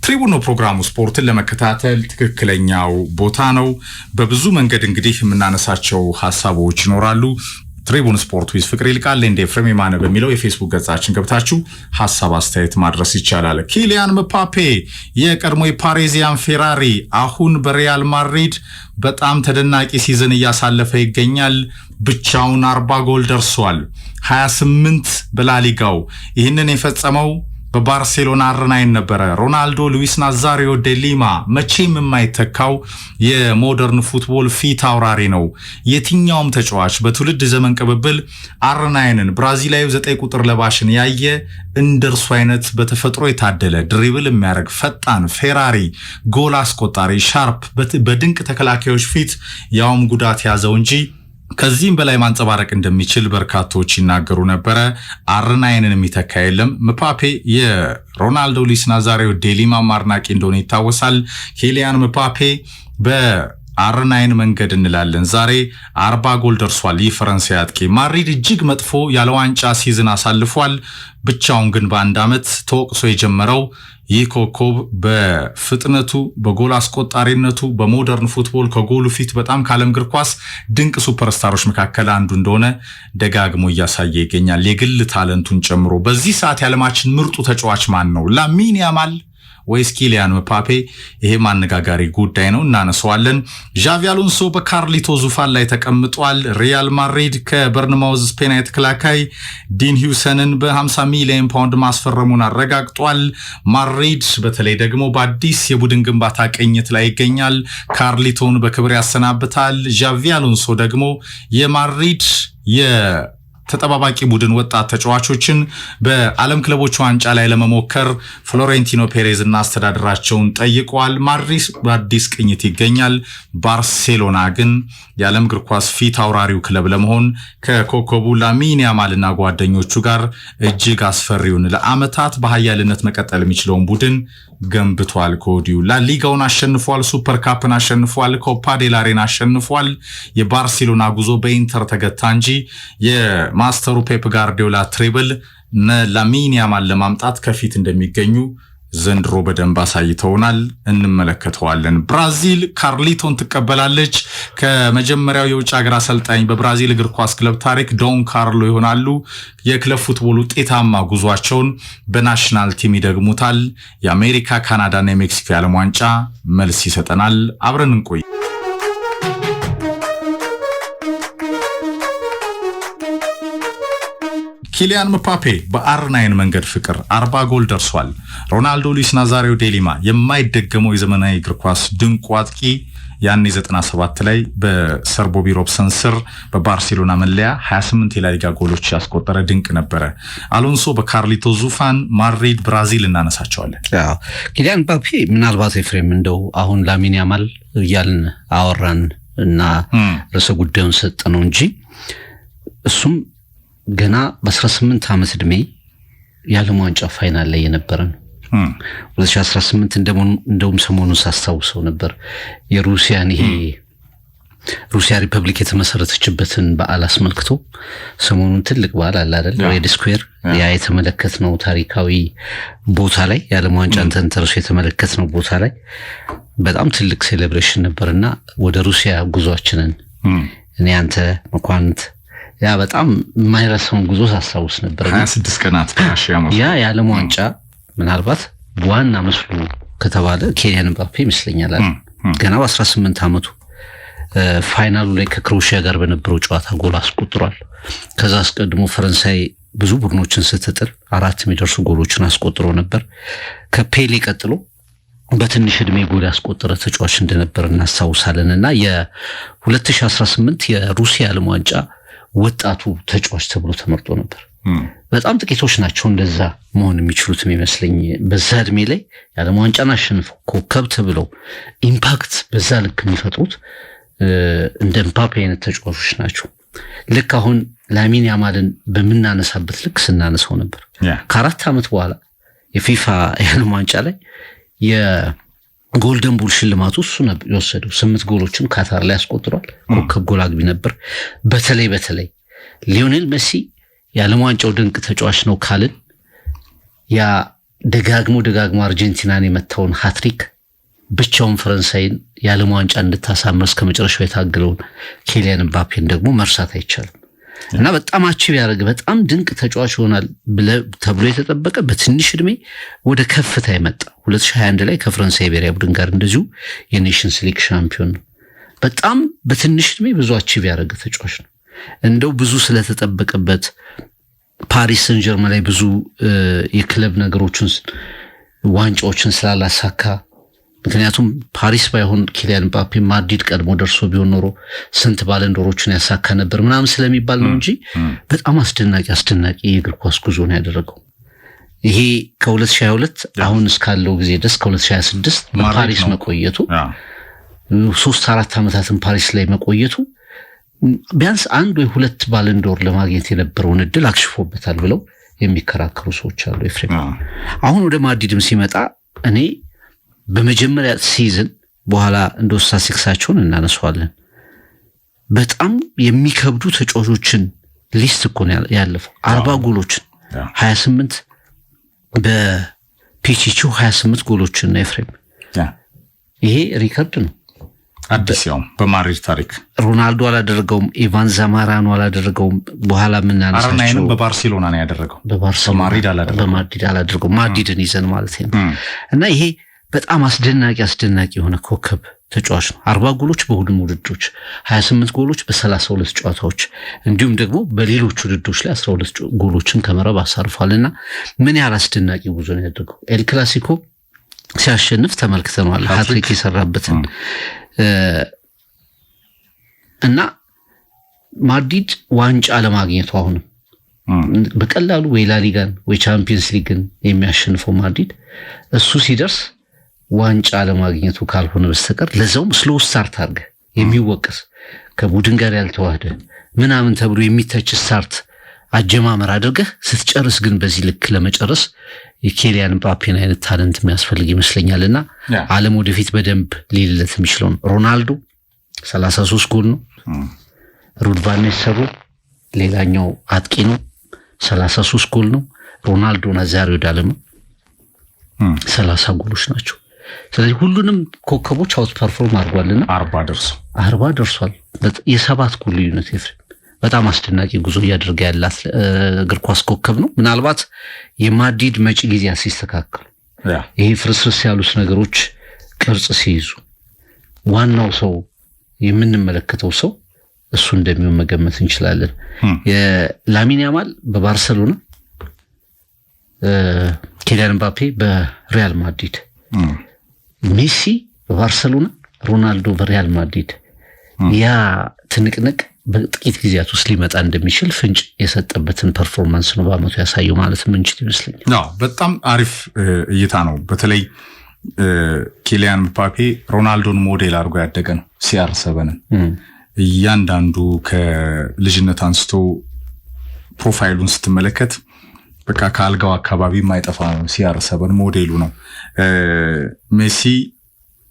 ትሪቡን ፕሮግራሙ ስፖርትን ለመከታተል ትክክለኛው ቦታ ነው። በብዙ መንገድ እንግዲህ የምናነሳቸው ሐሳቦች ይኖራሉ። ትሪቡን ስፖርት ዊዝ ፍቅር ይልቃል እንደ ኤፍሬም የማነ በሚለው የፌስቡክ ገጻችን ገብታችሁ ሐሳብ አስተያየት ማድረስ ይቻላል። ኪሊያን ምባፔ የቀድሞ የፓሪዚያን ፌራሪ አሁን በሪያል ማድሪድ በጣም ተደናቂ ሲዝን እያሳለፈ ይገኛል። ብቻውን 40 ጎል ደርሷል። 28 በላሊጋው ይህንን የፈጸመው በባርሴሎና አርናይን ነበረ። ሮናልዶ ሉዊስ ናዛሪዮ ደ ሊማ መቼም የማይተካው የሞደርን ፉትቦል ፊት አውራሪ ነው። የትኛውም ተጫዋች በትውልድ ዘመን ቅብብል አርናይንን ብራዚላዊ 9 ቁጥር ለባሽን ያየ እንደርሱ አይነት በተፈጥሮ የታደለ ድሪብል የሚያደርግ ፈጣን ፌራሪ ጎል አስቆጣሪ ሻርፕ በድንቅ ተከላካዮች ፊት ያውም ጉዳት ያዘው እንጂ ከዚህም በላይ ማንጸባረቅ እንደሚችል በርካቶች ይናገሩ ነበረ። አርናይንን የሚተካ የለም። ምባፔ የሮናልዶ ሉዊስ ናዛሪዮ ደ ሊማ አድናቂ እንደሆነ ይታወሳል። ኪሊያን ምባፔ በአርናይን መንገድ እንላለን። ዛሬ 40 ጎል ደርሷል። ይህ ፈረንሳይ አጥቂ ማድሪድ እጅግ መጥፎ ያለ ዋንጫ ሲዝን አሳልፏል። ብቻውን ግን በአንድ ዓመት ተወቅሶ የጀመረው ይህ ኮከብ በፍጥነቱ በጎል አስቆጣሪነቱ በሞደርን ፉትቦል ከጎሉ ፊት በጣም ከዓለም እግር ኳስ ድንቅ ሱፐርስታሮች መካከል አንዱ እንደሆነ ደጋግሞ እያሳየ ይገኛል። የግል ታለንቱን ጨምሮ በዚህ ሰዓት የዓለማችን ምርጡ ተጫዋች ማን ነው? ላሚን ያማል ወይስ ኪሊያን ምባፔ? ይሄ ማነጋጋሪ ጉዳይ ነው፣ እናነሳዋለን። ዣቪ አሎንሶ በካርሊቶ ዙፋን ላይ ተቀምጧል። ሪያል ማድሪድ ከበርንማውዝ ስፔናዊ ተከላካይ ዲን ሂውሰንን በ50 ሚሊዮን ፓውንድ ማስፈረሙን አረጋግጧል። ማድሪድ በተለይ ደግሞ በአዲስ የቡድን ግንባታ ቅኝት ላይ ይገኛል። ካርሊቶን በክብር ያሰናብታል። ዣቪ አሎንሶ ደግሞ የማድሪድ ተጠባባቂ ቡድን ወጣት ተጫዋቾችን በዓለም ክለቦች ዋንጫ ላይ ለመሞከር ፍሎሬንቲኖ ፔሬዝ እና አስተዳደራቸውን ጠይቀዋል። ማድሪድ በአዲስ ቅኝት ይገኛል። ባርሴሎና ግን የዓለም እግር ኳስ ፊት አውራሪው ክለብ ለመሆን ከኮከቡ ላሚን ያማልና ጓደኞቹ ጋር እጅግ አስፈሪውን ለዓመታት በኃያልነት መቀጠል የሚችለውን ቡድን ገንብቷል። ከወዲሁ ላሊጋውን አሸንፏል። ሱፐር ካፕን አሸንፏል። ኮፓ ዴላሬን አሸንፏል። የባርሴሎና ጉዞ በኢንተር ተገታ እንጂ የማስተሩ ፔፕ ጋርዲዮላ ትሪብል ላሚን ያማል ለማምጣት ከፊት እንደሚገኙ ዘንድሮ በደንብ አሳይተውናል። እንመለከተዋለን። ብራዚል ካርሊቶን ትቀበላለች። ከመጀመሪያው የውጭ ሀገር አሰልጣኝ በብራዚል እግር ኳስ ክለብ ታሪክ ዶን ካርሎ ይሆናሉ። የክለብ ፉትቦል ውጤታማ ጉዟቸውን በናሽናል ቲም ይደግሙታል። የአሜሪካ ካናዳና የሜክሲኮ የዓለም ዋንጫ መልስ ይሰጠናል። አብረን እንቆይ። ኪሊያን ምባፔ በአርናይን መንገድ ፍቅር 40 ጎል ደርሷል። ሮናልዶ ሉዊስ ናዛሪዮ ደ ሊማ የማይደገመው የዘመናዊ እግር ኳስ ድንቁ አጥቂ ያኔ 97 ላይ በሰር ቦቢ ሮብሰን ስር በባርሴሎና መለያ 28 የላሊጋ ጎሎች ያስቆጠረ ድንቅ ነበረ። አሎንሶ በካርሊቶ ዙፋን ማድሪድ ብራዚል እናነሳቸዋለን። ኪሊያን ምባፔ ምናልባት ኤፍሬም እንደው አሁን ላሚን ያማል እያልን አወራን እና ርዕሰ ጉዳዩን ሰጠ ነው እንጂ እሱም ገና በ18 ዓመት ዕድሜ የዓለም ዋንጫ ፋይናል ላይ የነበረ ነው። 2018 እንደውም ሰሞኑን ሳስታውሰው ነበር የሩሲያን ይሄ ሩሲያ ሪፐብሊክ የተመሰረተችበትን በዓል አስመልክቶ ሰሞኑን ትልቅ በዓል አለ አይደል? ሬድ ስኩዌር ያ የተመለከትነው ታሪካዊ ቦታ ላይ የዓለም ዋንጫን ተንተርሶ የተመለከትነው ቦታ ላይ በጣም ትልቅ ሴሌብሬሽን ነበርና ወደ ሩሲያ ጉዟችንን እኔ አንተ መኳንንት ያ በጣም የማይረሳውን ጉዞ ሳስታውስ ነበር። 26 ቀናት ያ የዓለም ዋንጫ ምናልባት ዋና መስሉ ከተባለ ኪሊያን ምባፔ ይመስለኛል። ገና በ18 ዓመቱ ፋይናሉ ላይ ከክሮኤሺያ ጋር በነበረው ጨዋታ ጎል አስቆጥሯል። ከዛ አስቀድሞ ፈረንሳይ ብዙ ቡድኖችን ስትጥል 4 የሚደርሱ ጎሎችን አስቆጥሮ ነበር። ከፔሌ ቀጥሎ በትንሽ ዕድሜ ጎል ያስቆጠረ ተጫዋች እንደነበር እናስታውሳለንና የ2018 የሩሲያ ዓለም ዋንጫ ወጣቱ ተጫዋች ተብሎ ተመርጦ ነበር። በጣም ጥቂቶች ናቸው እንደዛ መሆን የሚችሉት የሚመስለኝ። በዛ ዕድሜ ላይ የዓለም ዋንጫን አሸንፈው ኮከብ ተብለው ኢምፓክት በዛ ልክ የሚፈጥሩት እንደ ምባፔ አይነት ተጫዋቾች ናቸው። ልክ አሁን ላሚን ያማልን በምናነሳበት ልክ ስናነሳው ነበር። ከ4 ዓመት በኋላ የፊፋ የዓለም ዋንጫ ላይ የጎልደን ቡል ሽልማቱ እሱ ነበር የወሰደው። 8 ጎሎችን ካታር ላይ አስቆጥሯል። ኮከብ ጎል አግቢ ነበር። በተለይ ሊዮኔል ሜሲ የዓለም ዋንጫው ድንቅ ተጫዋች ነው ካልን ያ ደጋግሞ አርጀንቲናን የመታውን ሃትሪክ ብቻውን ፈረንሳይን የዓለም ዋንጫ እንድታሳምር እስከ መጨረሻው የታገለውን ኬሊያን ምባፔን ደግሞ መርሳት አይቻልም እና በጣም አቺቭ ያደረገ በጣም ድንቅ ተጫዋች ይሆናል ተብሎ የተጠበቀ በትንሽ እድሜ ወደ ከፍታ የመጣ 2021 ላይ ከፈረንሳይ ብሔራዊ ቡድን ጋር እንደዚሁ የኔሽንስ ሊግ ሻምፒዮን ነው። በጣም በትንሽ እድሜ ብዙ አቺቭ ያደረገ ተጫዋች ነው። እንደው ብዙ ስለተጠበቀበት ፓሪስ ሰን ጀርመን ላይ ብዙ የክለብ ነገሮችን ዋንጫዎችን ስላላሳካ ምክንያቱም ፓሪስ ባይሆን ኪሊያን ምባፔ ማድሪድ ቀድሞ ደርሶ ቢሆን ኖሮ ስንት ባለንዶሮችን ያሳካ ነበር ምናምን ስለሚባል ነው እንጂ በጣም አስደናቂ የእግር ኳስ ጉዞ ነው ያደረገው። ይሄ ከ2022 አሁን እስካለው ጊዜ ድረስ ከ2026 በፓሪስ መቆየቱ 3-4 ዓመታትን ፓሪስ ላይ መቆየቱ ቢያንስ 1 ወይ 2 ባለንዶር ለማግኘት የነበረውን እድል አክሽፎበታል ብለው የሚከራከሩ ሰዎች አሉ። ኤፍሬም አሁን ወደ ማድሪድም ሲመጣ እኔ በመጀመሪያ ሲዝን በኋላ እንደ ስታቲስቲክሳቸውን እናነሳዋለን በጣም የሚከብዱ ተጫዋቾችን ሊስት እኮ ነው ያለፈው 40 ጎሎችን 28 በፒቺቹ 28 ጎሎችን ነው ኤፍሬም ይሄ ሪከርድ ነው አዲስ ያው በማድሪድ ታሪክ ሮናልዶ አላደረገውም ኢቫን ዛማራኖ አላደረገውም በኋላ ምን እናነሳቸው አርናይንም በባርሴሎና ነው ያደረገው በማድሪድ አላደረገውም ማድሪድን ይዘን ማለት ነው እና ይሄ በጣም አስደናቂ የሆነ ኮከብ ተጫዋች ነው 40 ጎሎች በሁሉም ውድድሮች 28 ጎሎች በ32 ጨዋታዎች እንዲሁም ደግሞ በሌሎች ውድድሮች ላይ 12 ጎሎችን ከመረብ አሳርፏልና ምን ያህል አስደናቂ ጉዞ ነው ያደረገው ኤል ክላሲኮ ሲያሸንፍ ተመልክተናል ሃትሪክ የሰራበትን እና ማድሪድ ዋንጫ ለማግኘቱ አሁን በቀላሉ ወይ ላሊጋን ወይ ቻምፒየንስ ሊግን የሚያሸንፈው ማድሪድ እሱ ሲደርስ ዋንጫ ለማግኘቱ ካልሆነ በስተቀር ለዛውም ስሎ ስታርት አድርገ የሚወቀስ ከቡድን ጋር ያልተዋሃደ ምናምን ተብሎ የሚተች ስታርት አጀማመር አድርገህ ስትጨርስ ግን በዚህ ልክ ለመጨረስ የኬሊያን ምባፔን አይነት ታለንት የሚያስፈልግ ይመስለኛልና ዓለም ወደፊት በደንብ ሊልለት የሚችለው ሮናልዶ 33 ጎል ነው ሩድ ቫን ኒስተልሮይ ሌላኛው አጥቂ ነው 33 ጎል ነው ሮናልዶ ናዛሪዮ ዳለማ 30 ጎሎች ናቸው ስለዚህ ሁሉንም ኮከቦች አውት ፐርፎርም አድርጓልና 40 ደርሷል የ7 ጎል ልዩነት ኤፍሬም በጣም አስደናቂ ጉዞ እያደረገ ያላት እግር ኳስ ኮከብ ነው ምናልባት የማድሪድ መጪ ጊዜ ሲስተካከሉ ይሄ ፍርስርስ ያሉት ነገሮች ቅርጽ ሲይዙ ዋናው ሰው የምንመለከተው ሰው እሱ እንደሚሆን መገመት እንችላለን የላሚን ያማል በባርሴሎና ኪሊያን ምባፔ በሪያል ማድሪድ ሜሲ በባርሴሎና ሮናልዶ በሪያል ማድሪድ ያ ትንቅንቅ በጥቂት ጊዜያት ውስጥ ሊመጣ እንደሚችል ፍንጭ የሰጠበትን ፐርፎርማንስ ነው በአመቱ ያሳየው ማለት ምንችል ይመስለኛል በጣም አሪፍ እይታ ነው በተለይ ኪሊያን ምባፔ ሮናልዶን ሞዴል አድርጎ ያደገ ነው CR7 እያንዳንዱ ከልጅነት አንስቶ ፕሮፋይሉን ስትመለከት በቃ ካልጋው አካባቢ የማይጠፋ ነው CR7 ሞዴሉ ነው ሜሲ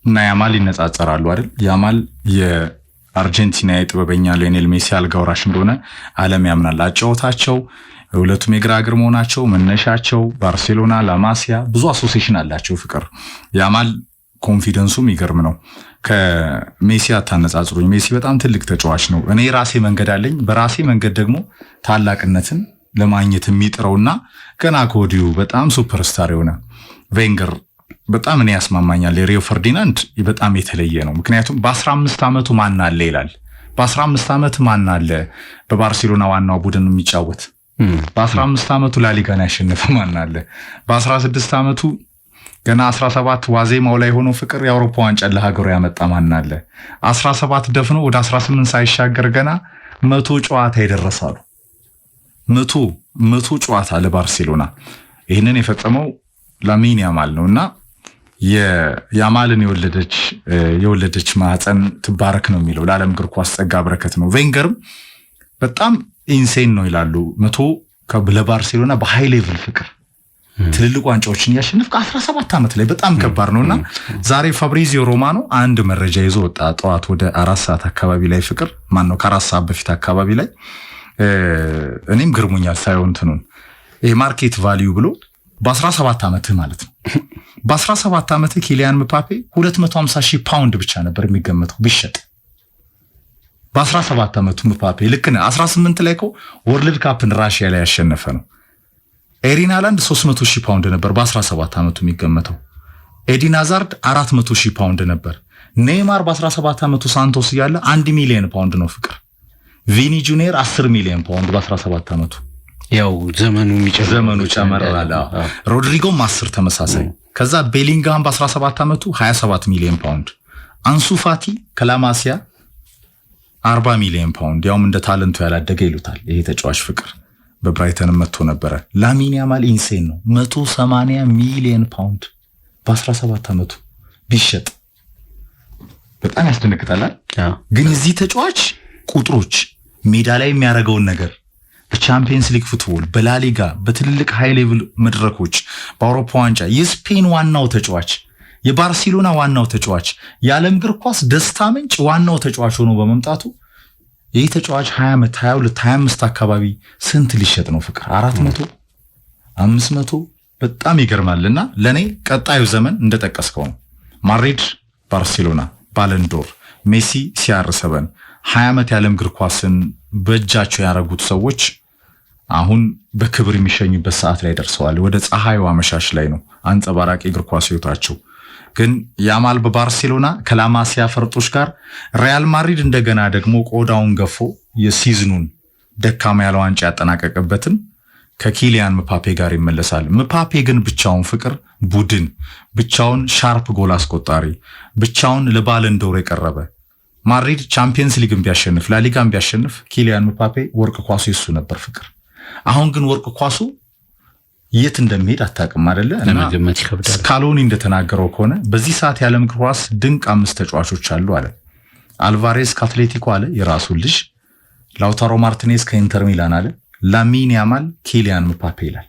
እና ያማል ይነጻጸራሉ አይደል ያማል የአርጀንቲና የጥበበኛ ሊዮኔል ሜሲ አልጋውራሽ እንደሆነ ዓለም ያምናል አጫውታቸው ሁለቱም የግራ እግር መሆናቸው መነሻቸው ባርሴሎና ላማሲያ ብዙ አሶሲዬሽን አላቸው ፍቅር ያማል ኮንፊደንሱም ይገርም ነው ከሜሲ አታነጻጽሩኝ ሜሲ በጣም ትልቅ ተጫዋች ነው እኔ ራሴ መንገድ አለኝ በራሴ መንገድ ደግሞ ታላቅነትን ለማግኘት የሚጥረውና ገና ኮዲው በጣም ሱፐርስታር የሆነ ቬንገር በጣም እኔ ያስማማኛል የሪዮ ፈርዲናንድ በጣም የተለየ ነው ምክንያቱም በ15 አመቱ ማን አለ ይላል በ15 አመት ማን አለ በባርሴሎና ዋናው ቡድን የሚጫወት በ15 አመቱ ላሊጋን ያሸነፈ ማን አለ በ16 አመቱ ገና 17 ዋዜማው ላይ ሆኖ ፍቅር የአውሮፓ ዋንጫ ለሀገሩ ያመጣ ማን አለ 17 ደፍኖ ወደ 18 ሳይሻገር ገና 100 ጨዋታ ይደረሳሉ 100 ጨዋታ ለባርሴሎና ይሄንን የፈጸመው ላሚን ያማል ነውና የያማልን የወለደች ማህፀን ትባረክ ነው የሚለው ለዓለም እግር ኳስ ጸጋ በረከት ነው ቬንገርም በጣም ኢንሴን ነው ይላሉ 100 ለባርሴሎና በሃይ ሌቭል ፍቅር ትልልቅ ዋንጫዎችን ያሸነፈ ከ17 አመት ላይ በጣም ከባድ ነውና ዛሬ ፋብሪዚዮ ሮማኖ አንድ መረጃ ይዞ ወጣ ጠዋት ወደ 4 ሰዓት አካባቢ ላይ ፍቅር ማን ነው ከ4 ሰዓት በፊት አካባቢ ላይ እኔም ግርሞኛል ሳይሆን እንትኑን ይሄ ማርኬት ቫልዩ ብሎ በ17 ዓመትህ ማለት ነው። በ17 ዓመትህ ኪሊያን ምባፔ 250,000 ፓውንድ ብቻ ነበር የሚገመተው ቢሸጥ። በ17 ዓመቱ ምባፔ ልክ ነህ። 18 ላይ እኮ ወርልድ ካፕን ራሽያ ላይ ያሸነፈ ነው። ኤሪን ሃላንድ 300,000 ፓውንድ ነበር በ17 ዓመቱ የሚገመተው። ኤዲን ሃዛርድ 400,000 ፓውንድ ነበር። ኔይማር በ17 ዓመቱ ሳንቶስ እያለ 1 ሚሊዮን ፓውንድ ነው ፍቅር። ቪኒ ጁኒየር 10 ሚሊዮን ፓውንድ በ17 ዓመቱ። ያው ዘመኑ ጨመራለ። ሮድሪጎም 10 ተመሳሳይ። ከዛ ቤሊንግሃም በ17 ዓመቱ 27 ሚሊዮን ፓውንድ። አንሱ ፋቲ ከላማሲያ 40 ሚሊዮን ፓውንድ። ያውም እንደ ታለንቱ ያላደገ ይሉታል ይሄ ተጫዋች ፍቅር። በብራይተን መጥቶ ነበረ። ላሚን ያማል ኢንሴን ነው 180 ሚሊዮን ፓውንድ በ17 ዓመቱ ቢሸጥ በጣም ያስደነግጣል። ግን እዚህ ተጫዋች ቁጥሮች ሜዳ ላይ የሚያደርገውን ነገር በቻምፒየንስ ሊግ ፉትቦል፣ በላሊጋ፣ በትልልቅ ሃይ ሌቭል መድረኮች፣ በአውሮፓ ዋንጫ የስፔን ዋናው ተጫዋች፣ የባርሴሎና ዋናው ተጫዋች፣ የዓለም እግር ኳስ ደስታ ምንጭ ዋናው ተጫዋች ሆኖ በመምጣቱ ይህ ተጫዋች 20 ዓመት 22 25 አካባቢ ስንት ሊሸጥ ነው ፍቅር? 400 500 በጣም ይገርማልና ለኔ ቀጣዩ ዘመን እንደጠቀስከው ነው። ማድሪድ፣ ባርሴሎና፣ ባለንዶር፣ ሜሲ CR7 20 ዓመት የዓለም እግር ኳስን በእጃቸው ያረጉት ሰዎች አሁን በክብር የሚሸኙበት ሰዓት ላይ ደርሰዋል። ወደ ፀሐዩ አመሻሽ ላይ ነው አንጸባራቂ እግር ኳስ ህይወታቸው። ግን ያማል በባርሴሎና ከላማሲያ ፈርጦች ጋር፣ ሪያል ማድሪድ እንደገና ደግሞ ቆዳውን ገፎ የሲዝኑን ደካማ ያለ ዋንጫ ያጠናቀቀበትም ከኪሊያን ምባፔ ጋር ይመለሳል። ምባፔ ግን ብቻውን ፍቅር ቡድን ብቻውን ሻርፕ ጎል አስቆጣሪ ብቻውን ለባለንዶር የቀረበ ማድሪድ ቻምፒየንስ ሊግን ቢያሸንፍ ላሊጋን ቢያሸንፍ ኪሊያን ምባፔ ወርቅ ኳሱ ይሱ ነበር ፍቅር። አሁን ግን ወርቅ ኳሱ የት እንደሚሄድ አታውቅም አይደለ? ለመገመት ይከብዳል። ስካሎኒ እንደተናገረው ከሆነ በዚህ ሰዓት የዓለም እግር ኳስ ድንቅ 5 ተጫዋቾች አሉ አለ። አልቫሬዝ ከአትሌቲኮ አለ የራሱ ልጅ፣ ላውታሮ ማርቲኔዝ ከኢንተር ሚላን አለ፣ ላሚን ያማል ኪሊያን ምባፔ ይላል።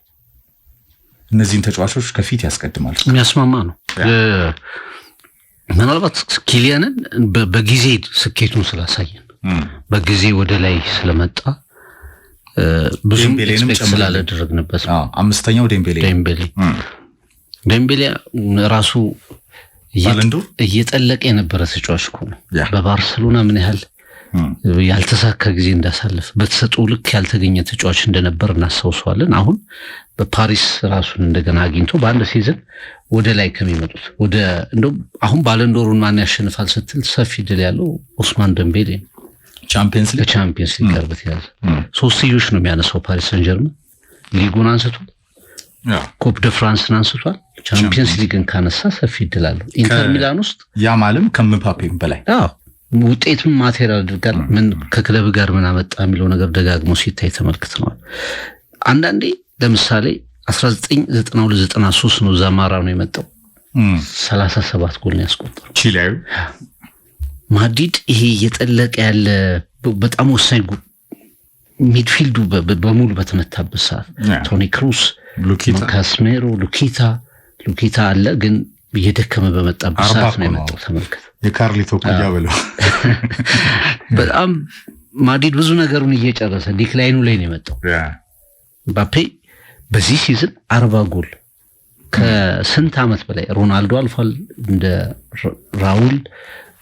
እነዚህን ተጫዋቾች ከፊት ያስቀድማል። የሚያስማማ ነው። ምናልባት ኪሊያንን በጊዜ ስኬቱን ስላሳየን በጊዜ ወደ ላይ ስለመጣ ብዙም ኤክስፔክት ስላላደረግንበት አምስተኛው ዴምቤሌ ራሱ እየጠለቀ የነበረ ተጫዋች እኮ ነው። በባርሴሎና ምን ያህል ያልተሳካ ጊዜ እንዳሳለፍ በተሰጠው ልክ ያልተገኘ ተጫዋች እንደነበር እናስታውሰዋለን። አሁን በፓሪስ ራሱን እንደገና አግኝቶ በአንድ ሲዝን ወደ ላይ ከሚመጡት ወደ እንደው አሁን ባለንዶሩን ማን ያሸንፋል ስትል ሰፊ ድል ያለው ኦስማን ደምቤሌ ቻምፒየንስ ሊግ ቀርበት ያዘ። ሶስትዮሽ ነው የሚያነሳው ፓሪስ ሰን ጀርመን። ሊጉን አንስቷል፣ ኮፕ ደ ፍራንስን አንስቷል። ቻምፒየንስ ሊግን ካነሳ ሰፊ ድል አለው። ኢንተር ሚላን ውስጥ ያማልም ከምባፔም በላይ ውጤቱን ማቴሪያል አድርጋል። ምን ከክለብ ጋር ምን አመጣ የሚለው ነገር ደጋግሞ ሲታይ ተመልክተናል። አንዳንዴ ለምሳሌ 1992-93 ነው ዛማራ ነው የመጣው 37 ጎል ነው ያስቆጠረው ቺሊያዊ ማድሪድ። ይሄ እየጠለቀ ያለ በጣም ወሳኝ ሚድፊልዱ በሙሉ በተመታበት ሰዓት ቶኒ ክሩስ፣ ካስሜሮ፣ ሉኪታ አለ ግን እየደከመ በመጣበት ሰዓት ነው የመጣው። ተመልከተ የካርሊቶ ኩያ ብለው በጣም ማድሪድ ብዙ ነገሩን እየጨረሰ ዲክላይኑ ላይ ነው የመጣው። ምባፔ በዚህ ሲዝን 40 ጎል ከስንት ዓመት በላይ ሮናልዶ አልፏል፣ እንደ ራውል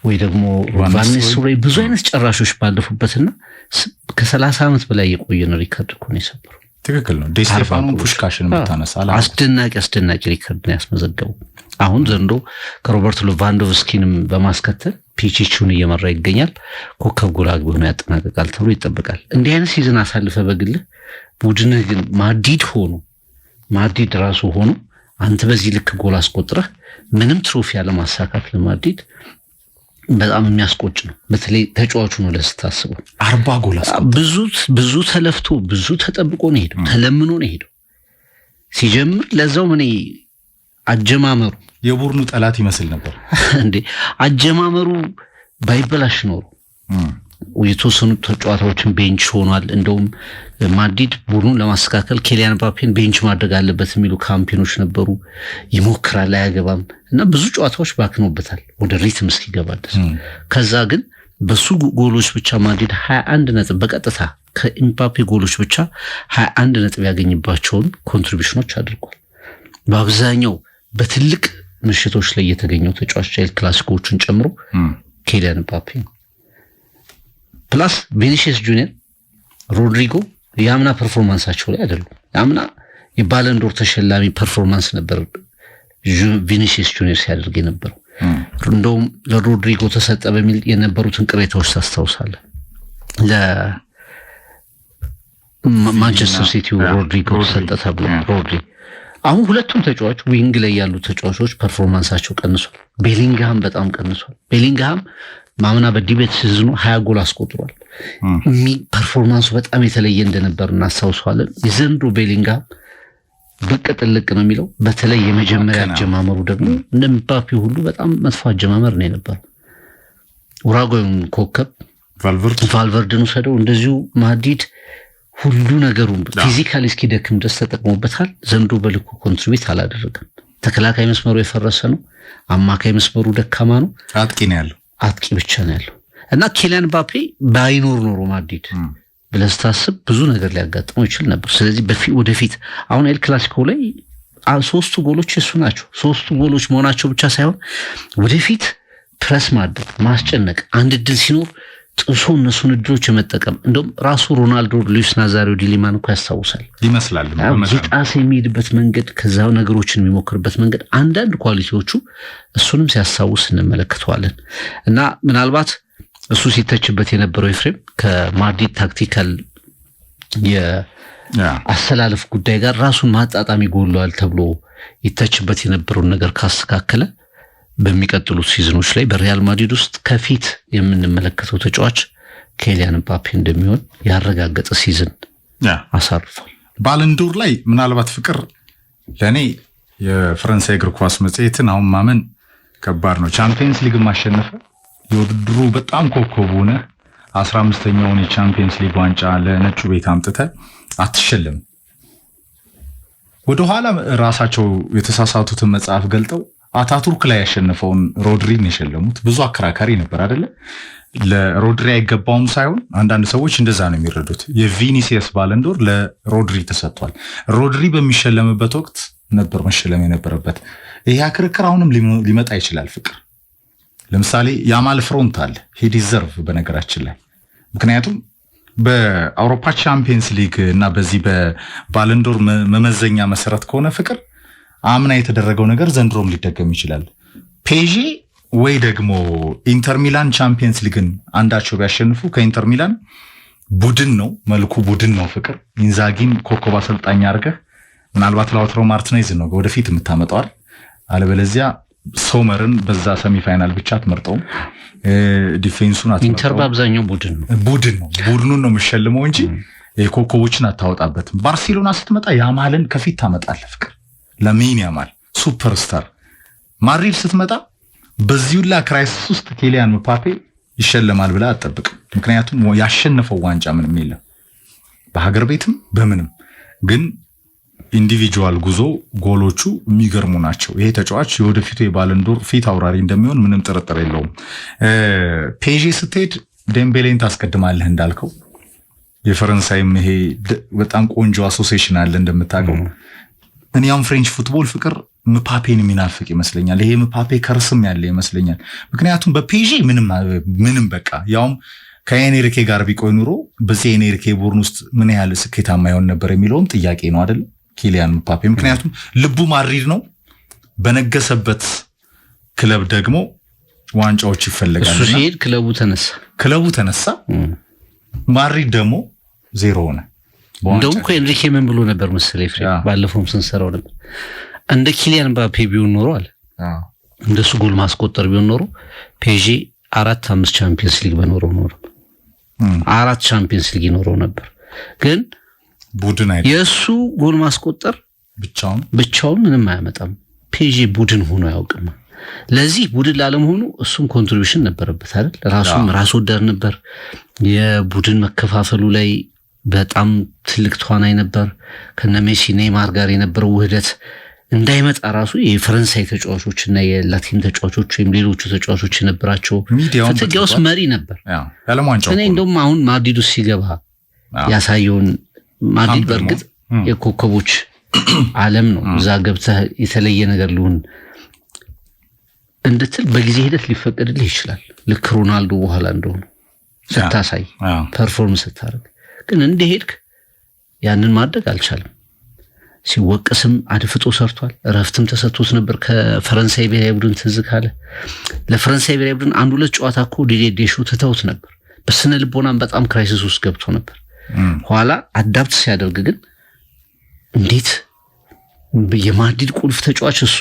ወይ ደግሞ ቫን ኒስተልሮይ ብዙ አይነት ጨራሾች ባለፉበትና ከ30 ዓመት በላይ የቆየን ሪከርድ እኮ ነው የሰበረው። ትክክል ነው። ዴስቴፋኖ ፑሽካሽን መታነሳለ አስደናቂ ሪከርድ ነው ያስመዘገበው። አሁን ዘንድሮ ከሮበርቶ ሌቫንዶቭስኪንም በማስከተል ፒቺቹን እየመራ ይገኛል። ኮከብ ጎል አግቢ ሆኖ ያጠናቀቃል ተብሎ ይጠበቃል። እንዲህ አይነት ሲዝን አሳልፈ በግልህ ቡድንህ ግን ማድሪድ ራሱ ሆኖ አንተ በዚህ ልክ ጎል አስቆጥረህ ምንም ትሮፊ ያለማሳካት ለማድሪድ በጣም የሚያስቆጭ ነው። በተለይ ተጫዋቹ ነው ለስታስበው 40 ጎል አስቆጥረህ ብዙ ተለፍቶ ብዙ ተጠብቆ ነው ሄደው ተለምኖ ነው ሄደው ሲጀምር። ለዛው ምን አጀማመሩ የቡድኑ ጠላት ይመስል ነበር እንዴ። አጀማመሩ ባይበላሽ ኖሮ የተወሰኑ ተጫዋቾችን ቤንች ሆኗል። እንደውም ማድሪድ ቡድኑን ለማስተካከል ኪሊያን ምባፔን ቤንች ማድረግ አለበት የሚሉ ካምፔኖች ነበሩ። ይሞክራል አያገባም እና ብዙ ጨዋታዎች ባክኖበታል ወደ ሪትም እስኪገባ ድረስ። ከዛ ግን በሱ ጎሎች ብቻ ማድሪድ 21 ነጥብ በቀጥታ ከኤምባፔ ጎሎች ብቻ 21 ነጥብ ያገኝባቸውን ኮንትሪቢዩሽኖች አድርጓል። በአብዛኛው በትልቅ ምሽቶች ላይ የተገኘው ተጫዋች ኤል ክላሲኮዎችን ጨምሮ ኬሊያን ምባፔ ነው። ፕላስ ቪኒሲየስ ጁኒየር፣ ሮድሪጎ የአምና ፐርፎርማንሳቸው ላይ አይደሉም። የአምና የባለንዶር ተሸላሚ ፐርፎርማንስ ነበር ቪኒሲየስ ጁኒየር ሲያደርግ የነበረው። እንደውም ለሮድሪጎ ተሰጠ በሚል የነበሩትን ቅሬታዎች ታስታውሳለህ። ለማንቸስተር ሲቲው ሮድሪጎ ተሰጠ ተብሎ ሮድሪ አሁን ሁለቱም ተጫዋች ዊንግ ላይ ያሉ ተጫዋቾች ፐርፎርማንሳቸው ቀንሷል። ቤሊንግሃም በጣም ቀንሷል። ቤሊንግሃም ማምና በዲቤት ሲዝኑ 20 ጎል አስቆጥሯል። ፐርፎርማንሱ በጣም የተለየ እንደነበር እናስታውሳለን። የዘንድሮ ቤሊንግሃም ብቅ ጥልቅ ነው የሚለው። በተለይ የመጀመሪያ አጀማመሩ ደግሞ እንደ ምባፔ ሁሉ በጣም መጥፎ አጀማመር ነው የነበረው። ኡራጓዩን ኮከብ ቫልቨርደን ወሰደው። እንደዚሁ ማድሪድ ሁሉ ነገሩን ፊዚካሊ እስኪደክም ድረስ ተጠቅሞበታል። ዘንድሮ በልኩ ኮንትሪቢዩት አላደረገም። ተከላካይ መስመሩ የፈረሰ ነው። አማካይ መስመሩ ደካማ ነው። አጥቂ ብቻ ነው ያለው እና ኬሊያን ምባፔ ባይኖር ኖሮ ማድሪድ ብለህ ስታስብ ብዙ ነገር ሊያጋጥመው ይችል ነበር። ስለዚህ ወደፊት አሁን ኤል ክላሲኮ ላይ 3 ጎሎች እሱ ናቸው። 3 ጎሎች መሆናቸው ብቻ ሳይሆን ወደፊት ፕረስ ማድረግ፣ ማስጨነቅ፣ አንድ እድል ሲኖር ጥሶ እነሱን እድሎች የመጠቀም እንደውም ራሱ ሮናልዶ ሉዊስ ናዛሪዮ ዲሊማን እኮ ያስታውሳል ይመስላል። ጌጣሴ የሚሄድበት መንገድ፣ ከዛው ነገሮችን የሚሞክርበት መንገድ፣ አንዳንድ ኳሊቲዎቹ እሱንም ሲያስታውስ እንመለከተዋለን እና ምናልባት እሱ ሲተችበት የነበረው ኤፍሬም ከማድሪድ ታክቲካል የአሰላለፍ ጉዳይ ጋር ራሱን ማጣጣሚ ጎሏል ተብሎ ይተችበት የነበረውን ነገር ካስተካከለ በሚቀጥሉት ሲዝኖች ላይ በሪያል ማድሪድ ውስጥ ከፊት የምንመለከተው ተጫዋች ኬሊያን ምባፔ እንደሚሆን ያረጋገጠ ሲዝን አሳርፏል። ባለንዶር ላይ ምናልባት ፍቅር ለእኔ የፈረንሳይ እግር ኳስ መጽሔትን አሁን ማመን ከባድ ነው። ቻምፒየንስ ሊግ ማሸነፈ የውድድሩ በጣም ኮከብ ሆነ 15ኛውን የቻምፒየንስ ሊግ ዋንጫ ለነጩ ቤት አምጥተ አትሸለም። ወደኋላ ራሳቸው የተሳሳቱትን መጽሐፍ ገልጠው አታቱርክ ላይ ያሸነፈውን ሮድሪን የሸለሙት ብዙ አከራካሪ ነበር አይደለ? ለሮድሪ አይገባውም ሳይሆን አንዳንድ ሰዎች እንደዛ ነው የሚረዱት። የቪኒሲየስ ባለንዶር ለሮድሪ ተሰጥቷል። ሮድሪ በሚሸለምበት ወቅት ነበር መሸለም የነበረበት። ይሄ ክርክር አሁንም ሊመጣ ይችላል ፍቅር። ለምሳሌ ያማል ፍሮንት አለ ዲዘርቭ በነገራችን ላይ ምክንያቱም በአውሮፓ ቻምፒየንስ ሊግ እና በዚህ በባለንዶር መመዘኛ መሰረት ከሆነ ፍቅር አምና የተደረገው ነገር ዘንድሮም ሊደገም ይችላል። ፔዤ ወይ ደግሞ ኢንተር ሚላን ቻምፒየንስ ሊግን አንዳቸው ቢያሸንፉ ከኢንተር ሚላን ቡድን ነው መልኩ ቡድን ነው ፍቅር። ኢንዛጊን ኮከብ አሰልጣኝ አድርገህ ምናልባት ላውታሮ ማርቲኔዝ ነው ወደፊት የምታመጣው፣ አለበለዚያ ሶመርን በዛ ሰሚፋይናል ብቻ አትመርጠውም። ዲፌንሱን አትመርጠውም። ኢንተር በአብዛኛው ቡድኑን ነው የሚሸልመው እንጂ የኮከቦችን አታወጣበትም። ባርሴሎና ስትመጣ ያማልን ከፊት ታመጣለህ ፍቅር። ለሚን ያማል ሱፐርስታር። ማድሪድ ስትመጣ በዚሁላ ክራይሲስ ውስጥ ኬሊያን ምባፔ ይሸለማል ብላ አትጠብቅ። ምክንያቱም ያሸነፈው ዋንጫ ምንም የለም በሀገር ቤትም በምንም። ግን ኢንዲቪጁዋል ጉዞ ጎሎቹ የሚገርሙ ናቸው። ይሄ ተጫዋች የወደፊቱ የባለንዶር ፊት አውራሪ እንደሚሆን ምንም ጥርጥር የለውም። ፔዤ ስትሄድ ዴምቤሌን ታስቀድማለህ እንዳልከው። የፈረንሳይም ይሄ በጣም ቆንጆ አሶሲዬሽን አለ እንደምታውቀው። እኔ አሁን ፍሬንች ፉትቦል ፍቅር ምባፔን የሚናፍቅ ይመስለኛል። ይሄ ምባፔ ከርስም ያለ ይመስለኛል። ምክንያቱም በፔዤ ምንም በቃ ያውም ከኤንሪኬ ጋር ቢቆይ ኑሮ በዚህ ኤንሪኬ ቡድን ውስጥ ምን ያህል ስኬታማ ይሆን ነበር የሚለውም ጥያቄ ነው አይደል? ኬሊያን ምባፔ ምክንያቱም ልቡ ማድሪድ ነው። በነገሰበት ክለብ ደግሞ ዋንጫዎች ይፈልጋል። እሱ ሲሄድ ክለቡ ተነሳ። ማድሪድ ደግሞ ዜሮ ሆነ። እንደውም እኮ ኤንሪኬ ምን ብሎ ነበር መሰለኝ ፍሬም፣ ባለፈውም ስንሰራው ነበር እንደ ኬሊያን ምባፔ ቢሆን ኖሮ አለ እንደሱ ጎል ማስቆጠር ቢሆን ኖሮ ፔዤ 4-5 ቻምፒየንስ ሊግ በኖረው ኖሮ 4 ቻምፒየንስ ሊግ ይኖረው ነበር። ግን ቡድን አይደል የሱ ጎል ማስቆጠር ብቻውን ምንም አያመጣም። ፔዤ ቡድን ሆኖ አያውቅም። ለዚህ ቡድን ላለመሆኑ እሱም ኮንትሪቢዩሽን ነበረበት አይደል? ራስ ወዳድ ነበር። የቡድን መከፋፈሉ ላይ በጣም ትልቅ ተዋናይ ነበር። ከነ ሜሲ ኔይማር ጋር የነበረው ውህደት እንዳይመጣ ራሱ የፈረንሳይ ተጫዋቾች እና የላቲን ተጫዋቾች ወይም ሌሎቹ ተጫዋቾች የነበራቸው ፍትጊያ ውስጥ መሪ ነበር። እኔ እንደውም አሁን ማድሪድ ውስጥ ሲገባ ያሳየውን ማድሪድ በእርግጥ የኮከቦች ዓለም ነው። እዛ ገብተህ የተለየ ነገር ሊሆን እንድትል በጊዜ ሂደት ሊፈቀድልህ ይችላል። ልክ ሮናልዶ በኋላ እንደሆነ ስታሳይ ፐርፎርም ስታደርግ፣ ግን እንደሄድክ ያንን ማድረግ አልቻለም። ሲወቀስም አድፍጦ ሰርቷል። እረፍትም ተሰጥቶት ነበር ከፈረንሳይ ብሔራዊ ቡድን ትዝ ካለ ለፈረንሳይ ብሔራዊ ቡድን 1-2 ጨዋታ እኮ ዲዴሾ ትተውት ነበር። በስነ ልቦናም በጣም ክራይሲስ ውስጥ ገብቶ ነበር። ኋላ አዳፕት ሲያደርግ ግን እንዴት የማድሪድ ቁልፍ ተጫዋች እሱ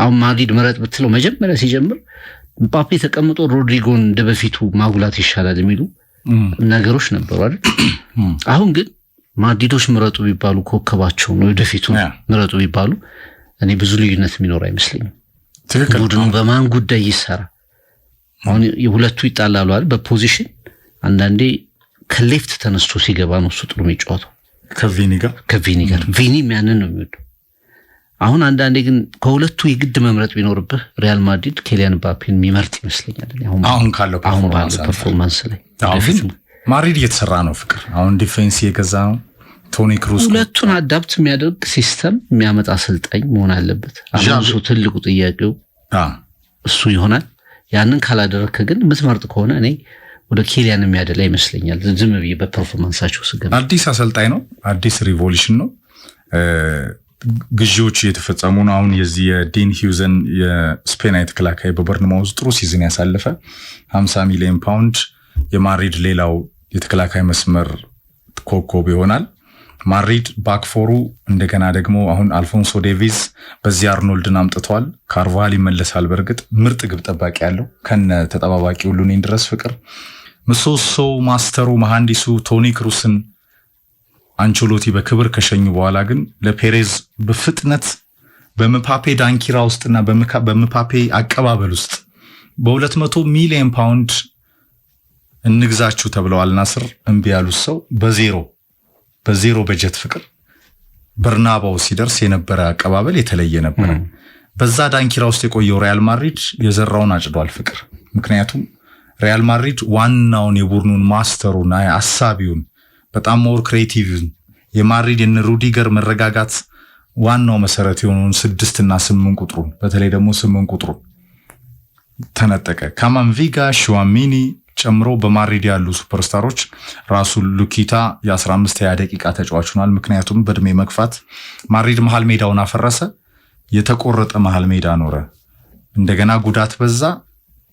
አሁን ማድሪድ ምረጥ ብትለው መጀመሪያ ሲጀምር ምባፔ ተቀምጦ ሮድሪጎን እንደበፊቱ ማጉላት ይሻላል የሚሉ ነገሮች ነበሩ አይደል? አሁን ግን ማድሪዶች ምረጡ ቢባሉ ኮከባቸው ነው ወደፊቱ ምረጡ ቢባሉ እኔ ብዙ ልዩነት የሚኖር አይመስለኝም። ቡድኑ በማን ጉዳይ ይሰራ አሁን የሁለቱ ይጣላሉ አይደል? በፖዚሽን አንዳንዴ ከሌፍት ተነስቶ ሲገባ ነው እሱ ጥሩ የሚጫወተው ከቪኒ ጋር ቪኒም ያንን ነው የሚወደው። አሁን አንዳንዴ ግን ከሁለቱ የግድ መምረጥ ቢኖርብህ ሪያል ማድሪድ ኬሊያን ምባፔን የሚመርጥ ይመስለኛል። አሁን ካለው ፐርፎርማንስ ላይ ማድሪድ እየተሰራ ነው ፍቅር። አሁን ዲፌንስ እየገዛ ነው። ቶኒ ክሩስ ሁለቱን አዳፕት የሚያደርግ ሲስተም የሚያመጣ አሰልጣኝ መሆን አለበት። አሁን ትልቁ ጥያቄው እሱ ይሆናል። ያንን ካላደረክ ግን የምትመርጥ ከሆነ እኔ ወደ ኬሊያን የሚያደላ ይመስለኛል። ዝም ብዬ በፐርፎርማንሳቸው ስገባ አዲስ አሰልጣኝ ነው፣ አዲስ ሪቮሉሽን ነው። ግዢዎች እየተፈጸሙ ነው። አሁን የዚህ የዴን ሂውዘን የስፔናዊ ተከላካይ በበርንማውዝ ጥሩ ሲዝን ያሳለፈ 50 ሚሊዮን ፓውንድ የማድሪድ ሌላው የተከላካይ መስመር ኮከብ ይሆናል። ማድሪድ ባክፎሩ እንደገና ደግሞ አሁን አልፎንሶ ዴቪዝ በዚህ አርኖልድን አምጥቷል። ካርቫሃል ይመለሳል። በእርግጥ ምርጥ ግብ ጠባቂ ያለው ከነ ተጠባባቂ ሁሉኔን ድረስ ፍቅር ምሰሶ ማስተሩ መሐንዲሱ ቶኒ ክሩስን አንቸሎቲ በክብር ከሸኙ በኋላ ግን ለፔሬዝ በፍጥነት በምባፔ ዳንኪራ ውስጥና በምባፔ አቀባበል ውስጥ በ200 ሚሊዮን ፓውንድ እንግዛችሁ ተብለዋል። ናስር እምቢ ያሉት ሰው በዜሮ በጀት ፍቅር በርናባው ሲደርስ የነበረ አቀባበል የተለየ ነበር። በዛ ዳንኪራ ውስጥ የቆየው ሪያል ማድሪድ የዘራውን አጭዷል ፍቅር። ምክንያቱም ሪያል ማድሪድ ዋናውን የቡድኑን ማስተሩና አሳቢውን በጣም ሞር ክሬቲቭን የማድሪድ የነ ሩዲገር መረጋጋት ዋናው መሰረት የሆነውን 6 እና 8 ቁጥሩን በተለይ ደግሞ 8 ቁጥሩን ተነጠቀ። ካማንቪጋ ሹዋሚኒ ጨምሮ በማድሪድ ያሉ ሱፐርስታሮች ራሱ ሉኪታ የ15-20 ደቂቃ ተጫዋች ሆኗል። ምክንያቱም በእድሜ መግፋት ማድሪድ መሃል ሜዳውን አፈረሰ። የተቆረጠ መሃል ሜዳ ኖረ። እንደገና ጉዳት በዛ።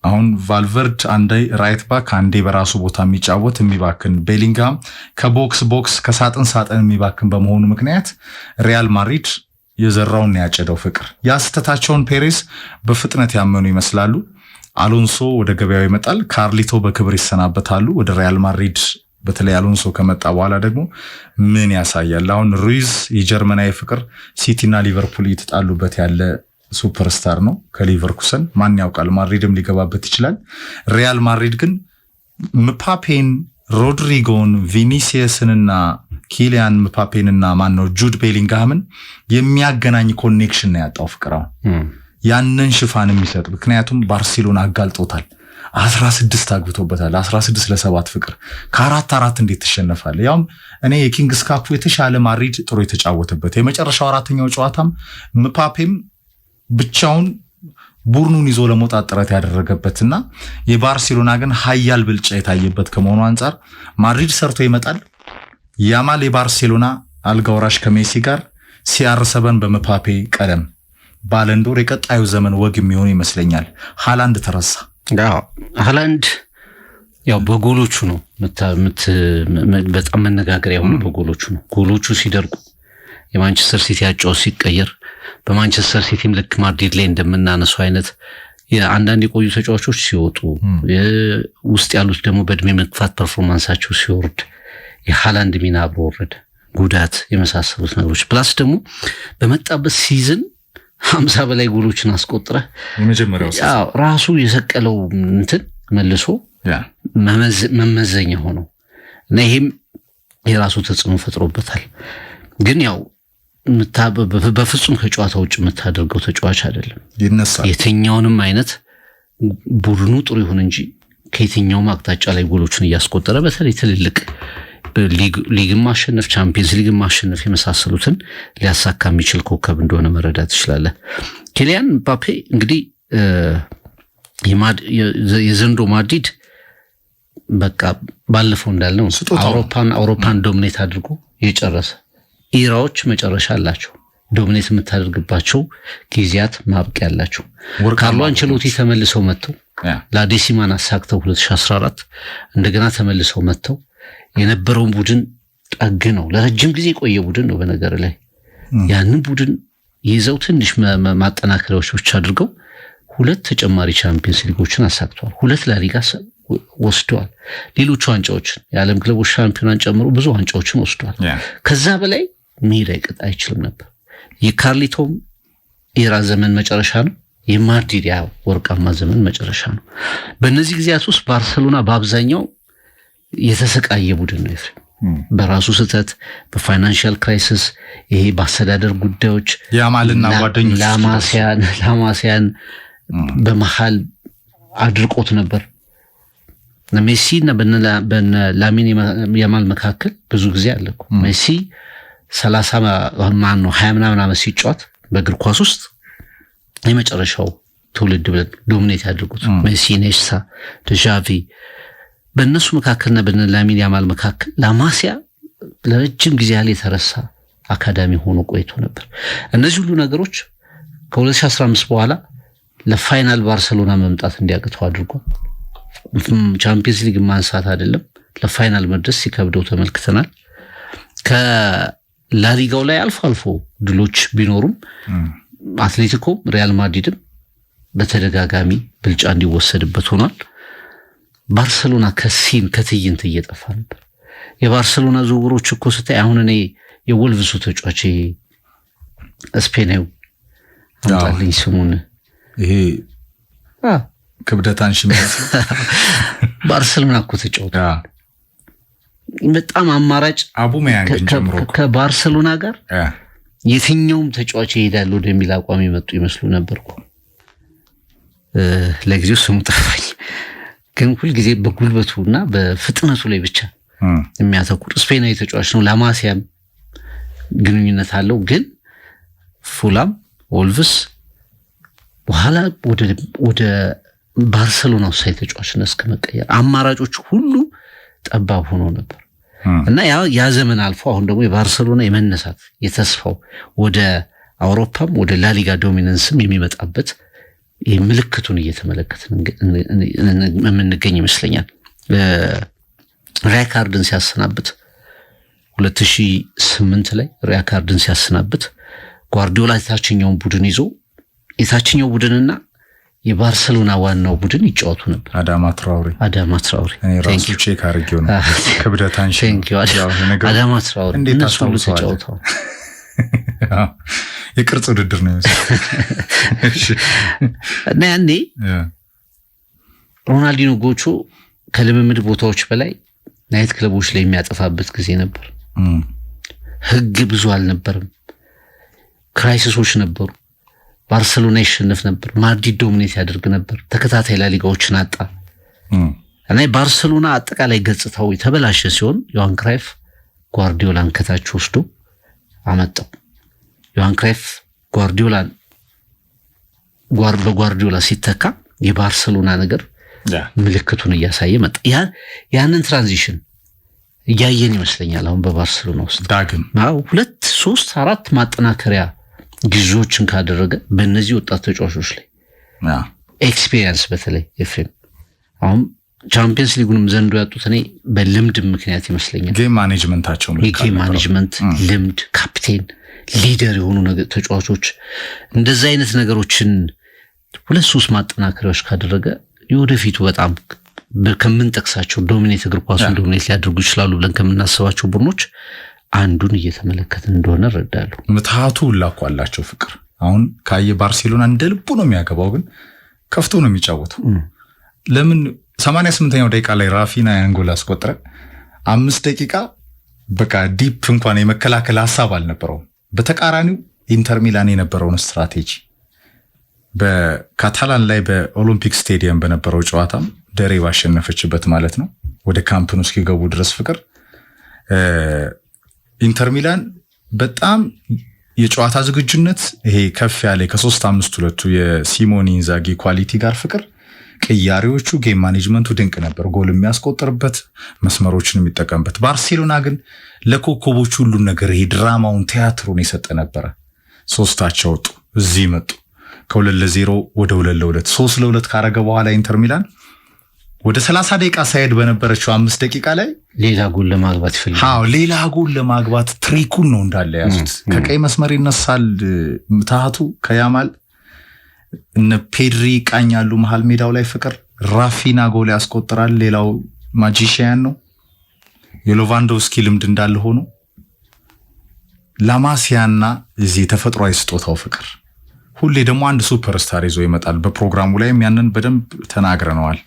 አሁን ቫልቨርድ አንዴ ራይት ባክ አንዴ በራሱ ቦታ የሚጫወት የሚባክን፣ ቤሊንግሃም ከቦክስ ከሳጥን ሳጥን የሚባክን በመሆኑ ምክንያት ሪያል ማድሪድ የዘራውን ያጨደው ፍቅር። ያስተታቸውን ፔሬስ በፍጥነት ያመኑ ይመስላሉ። አሎንሶ ወደ ገበያው ይመጣል። ካርሊቶ በክብር ይሰናበታሉ ወደ ሪያል ማድሪድ። በተለይ አሎንሶ ከመጣ በኋላ ደግሞ ምን ያሳያል? አሁን ሩይዝ የጀርመናዊ ፍቅር ሲቲና ሊቨርፑል እየተጣሉበት ያለ ሱፐርስታር ነው ከሊቨርኩሰን። ማን ያውቃል ማድሪድም ሊገባበት ይችላል። ሪያል ማድሪድ ግን ምባፔን፣ ሮድሪጎን፣ ቪኒሲየስንና ኪሊያን ምባፔንና ማነው ጁድ ቤሊንግሃምን የሚያገናኝ ኮኔክሽን ነው ያጣው ፍቅር። ያንን ሽፋን የሚሰጥ ምክንያቱም ባርሴሎና አጋልጦታል። 16 አግብቶበታል። 16-7 ፍቅር ከ4-4 እንዴት ትሸነፋለህ? ያውም እኔ የኪንግስ ካፑ የተሻለ ማድሪድ ጥሩ የተጫወተበት የመጨረሻው 4ኛው ጨዋታም ምባፔም ብቻውን ቡድኑን ይዞ ለመውጣት ጥረት ያደረገበትና የባርሴሎና ግን ሀያል ብልጫ የታየበት ከመሆኑ አንጻር ማድሪድ ሰርቶ ይመጣል። ያማል የባርሴሎና አልጋውራሽ ከሜሲ ጋር CR7 በምባፔ ቀለም ባለንዶር የቀጣዩ ዘመን ወግ የሚሆን ይመስለኛል። ሃላንድ ተረሳ። ሃላንድ ያው በጎሎቹ ነው በጣም መነጋገሪያ የሆነው በጎሎቹ ነው። ጎሎቹ ሲደርቁ የማንቸስተር ሲቲ አጫዋች ሲቀየር በማንቸስተር ሲቲም ልክ ማድሪድ ላይ እንደምናነሳው አይነት የአንዳንድ የቆዩ ተጫዋቾች ሲወጡ ውስጥ ያሉት ደግሞ በእድሜ መግፋት ፐርፎርማንሳቸው ሲወርድ የሃላንድ ሚና አብሮ ወረደ። ጉዳት የመሳሰሉት ነገሮች ፕላስ ደግሞ በመጣበት ሲዝን 50 በላይ ጎሎችን አስቆጥረ የመጀመሪያው ራሱ የሰቀለው እንትን መልሶ መመዘኛ ሆኖ እና ይሄም የራሱ ተጽዕኖ ፈጥሮበታል። ግን ያው በፍጹም ከጨዋታ ውጭ የምታደርገው ተጫዋች አይደለም። ይነሳል የትኛውንም አይነት ቡድኑ ጥሩ ይሁን እንጂ ከየትኛውም አቅጣጫ ላይ ጎሎችን እያስቆጠረ በተለይ ትልልቅ ሊግን ማሸነፍ፣ ቻምፒየንስ ሊግን ማሸነፍ የመሳሰሉትን ሊያሳካ የሚችል ኮከብ እንደሆነ መረዳት ትችላለህ። ኪሊያን ምባፔ እንግዲህ የዘንድሮ ማድሪድ በቃ ባለፈው እንዳልነው አውሮፓን ዶሚኔት አድርጎ የጨረሰ ኢራዎች መጨረሻ አላቸው። ዶሚኔት የምታደርግባቸው ጊዜያት ማብቂያ ያላቸው። ካርሎ አንቸሎቲ ተመልሰው መጥተው ላዴሲማን አሳክተው 2014 እንደገና ተመልሰው መጥተው የነበረውን ቡድን ጠግነው ለረጅም ጊዜ የቆየ ቡድን ነው። በነገር ላይ ያንን ቡድን ይዘው ትንሽ ማጠናከሪያዎች ብቻ አድርገው 2 ተጨማሪ ቻምፒየንስ ሊጎችን አሳክተዋል። 2 ላሊጋ ወስደዋል። ሌሎች ዋንጫዎችን የዓለም ክለቦች ሻምፒዮናን ጨምሮ ብዙ ዋንጫዎችን ወስደዋል። ከዛ በላይ መሄድ አይችልም ነበር። የካርሊቶም ኤራ ዘመን መጨረሻ ነው። የማድሪድ ወርቃማ ዘመን መጨረሻ ነው። በእነዚህ ጊዜያት ውስጥ ባርሰሎና በአብዛኛው የተሰቃየ ቡድን ነው። በራሱ ስህተት፣ በፋይናንሻል ክራይሲስ፣ ይሄ በአስተዳደር ጉዳዮች ያማልና ጓደኞች ላማሲያን በመሃል አድርቆት ነበር። ሜሲ እና በነ ላሚን ያማል መካከል ብዙ ጊዜ አለ እኮ። ሜሲ 30 20 ምናምን ዓመት ሲጫወት በእግር ኳስ ውስጥ የመጨረሻው ትውልድ ብለን ዶሚኔት ያድርጉት ሜሲ፣ ኔስታ፣ ጃቪ በእነሱ መካከልና በነ ላሚን ያማል መካከል ላማሲያ ለረጅም ጊዜ ያህል የተረሳ አካዳሚ ሆኖ ቆይቶ ነበር። እነዚህ ሁሉ ነገሮች ከ2015 በኋላ ለፋይናል ባርሰሎና መምጣት እንዲያቅተው አድርጓል። ቻምፒየንስ ሊግ ማንሳት አይደለም ለፋይናል መድረስ ሲከብደው ተመልክተናል። ከላሊጋው ላይ አልፎ አልፎ ድሎች ቢኖሩም አትሌቲኮ፣ ሪያል ማድሪድም በተደጋጋሚ ብልጫ እንዲወሰድበት ሆኗል። ባርሰሎና ከትዕይንት እየጠፋ ነበር። የባርሰሎና ዝውውሮች እኮ ስታይ አሁን እኔ የወልቭሱ ተጫዋች ስፔናዊ አምጣልኝ ስሙን ይሄ ክብደታን ሽመት ባርሰሎና እኮ ተጫወተ። በጣም አማራጭ አቡሜያንግን ጀምሮ ከባርሰሎና ጋር የትኛውም ተጫዋች ይሄዳል ወደሚል አቋም የመጡ ይመስሉ ነበርኩ። ለጊዜው ስሙ ጠፋኝ። ግን ሁልጊዜ በጉልበቱና በፍጥነቱ ላይ ብቻ የሚያተኩር ስፔናዊ ተጫዋች ነው። ላማሲያም ግንኙነት አለው። ግን ፉላም፣ ወልቭስ በኋላ ወደ ባርሰሎና ውሳይ ተጫዋችነት እስከመቀየር አማራጮች ሁሉ ጠባብ ሆኖ ነበር እና ያ ዘመን አልፎ አሁን ደግሞ የባርሰሎና የመነሳት የተስፋው ወደ አውሮፓም ወደ ላሊጋ ዶሚናንስም የሚመጣበት ምልክቱን እየተመለከትን የምንገኝ ይመስለኛል። ሪካርድን ሲያሰናብት 2008 ላይ ሪካርድን ሲያሰናብት ጓርዲዮላ የታችኛውን ቡድን ይዞ የታችኛው ቡድንና የባርሰሎና ዋናው ቡድን ይጫወቱ ነበር። አዳማ ትራውሬ እኔ ራሱ ቼክ አድርጌው ነው ክብደታን አዳማ ትራውሬ እነሱ ሁሉ ተጫውተዋል። የቅርጽ ውድድር ነው እና ያኔ ሮናልዲኖ ጎቾ ከልምምድ ቦታዎች በላይ ናይት ክለቦች ላይ የሚያጠፋበት ጊዜ ነበር። ህግ ብዙ አልነበርም። ክራይሲሶች ነበሩ። ባርሰሎና ይሸነፍ ነበር። ማድሪድ ዶሚኔት ያደርግ ነበር። ተከታታይ ላሊጋዎችን አጣ እና ባርሰሎና አጠቃላይ ገጽታው የተበላሸ ሲሆን ዮሃን ክራይፍ ጓርዲዮላን ከታች ወስዶ አመጣው። ዮሃን ክራይፍ በጓርዲዮላ ሲተካ የባርሰሎና ነገር ምልክቱን እያሳየ መጣ። ያንን ትራንዚሽን እያየን ይመስለኛል አሁን በባርሰሎና ውስጥ ዳግም 2 3 4 ማጠናከሪያ ግዢዎችን ካደረገ በእነዚህ ወጣት ተጫዋቾች ላይ ኤክስፒሪየንስ በተለይ ኤፍሬም አሁን ቻምፒየንስ ሊጉንም ዘንድሮ ያጡት እኔ በልምድ ምክንያት ይመስለኛል። ጌም ማኔጅመንታቸው ጌም ማኔጅመንት፣ ልምድ፣ ካፕቴን፣ ሊደር የሆኑ ተጫዋቾች እንደዛ አይነት ነገሮችን 2-3 ማጠናከሪያዎች ካደረገ የወደፊቱ በጣም ከምንጠቅሳቸው ዶሚኔት እግር ኳሱን ዶሚኔት ሊያደርጉ ይችላሉ ብለን ከምናስባቸው ቡድኖች አንዱን እየተመለከትን እንደሆነ እረዳለሁ። ምትሃቱ ላኩ አላቸው ፍቅር። አሁን ካየ ባርሴሎና እንደ ልቡ ነው የሚያገባው፣ ግን ከፍቶ ነው የሚጫወተው። ለምን 88ኛው ደቂቃ ላይ ራፊና ያን ጎል አስቆጥረ 5 ደቂቃ በቃ ዲፕ እንኳን የመከላከል ሐሳብ አልነበረውም። በተቃራኒው ኢንተር ሚላን የነበረውን ስትራቴጂ በካታላን ላይ በኦሎምፒክ ስቴዲየም በነበረው ጨዋታም ደሬ ባሸነፈችበት ማለት ነው ወደ ካምፕ ኑ እስኪገቡ ድረስ ፍቅር ኢንተር ሚላን በጣም የጨዋታ ዝግጁነት ይሄ ከፍ ያለ ከ3-5-2 የሲሞኔ ኢንዛጊ ኳሊቲ ጋር ፍቅር ቅያሬዎቹ ጌም ማኔጅመንቱ ድንቅ ነበር። ጎል የሚያስቆጥርበት መስመሮችን የሚጠቀምበት። ባርሴሎና ግን ለኮከቦቹ ሁሉ ነገር ይሄ ድራማውን ቲያትሩን የሰጠ ነበረ። 3 ወጡ፣ እዚህ መጡ። ከ2-0 ወደ 2-2 3-2 ካረገ በኋላ ኢንተር ሚላን ወደ 30 ደቂቃ ሳይሄድ በነበረችው 5 ደቂቃ ላይ ሌላ ጎል ለማግባት ይፈልጋል። ሌላ ጎል ለማግባት ትሪኩን ነው እንዳለ ያዙት። ከቀይ መስመር ይነሳል ምታቱ ከያማል እነ ፔድሪ ቃኛሉ መሃል ሜዳው ላይ ፍቅር ራፊና ጎል ያስቆጥራል። ሌላው ማጂሺያን ነው። የሎቫንዶስኪ ልምድ እንዳለ ሆኖ ላማሲያና እዚህ ተፈጥሯዊ ስጦታው ፍቅር ሁሌ ደግሞ አንድ ሱፐርስታር ይዞ ይመጣል። በፕሮግራሙ ላይም ያንን በደንብ ተናግረነዋል።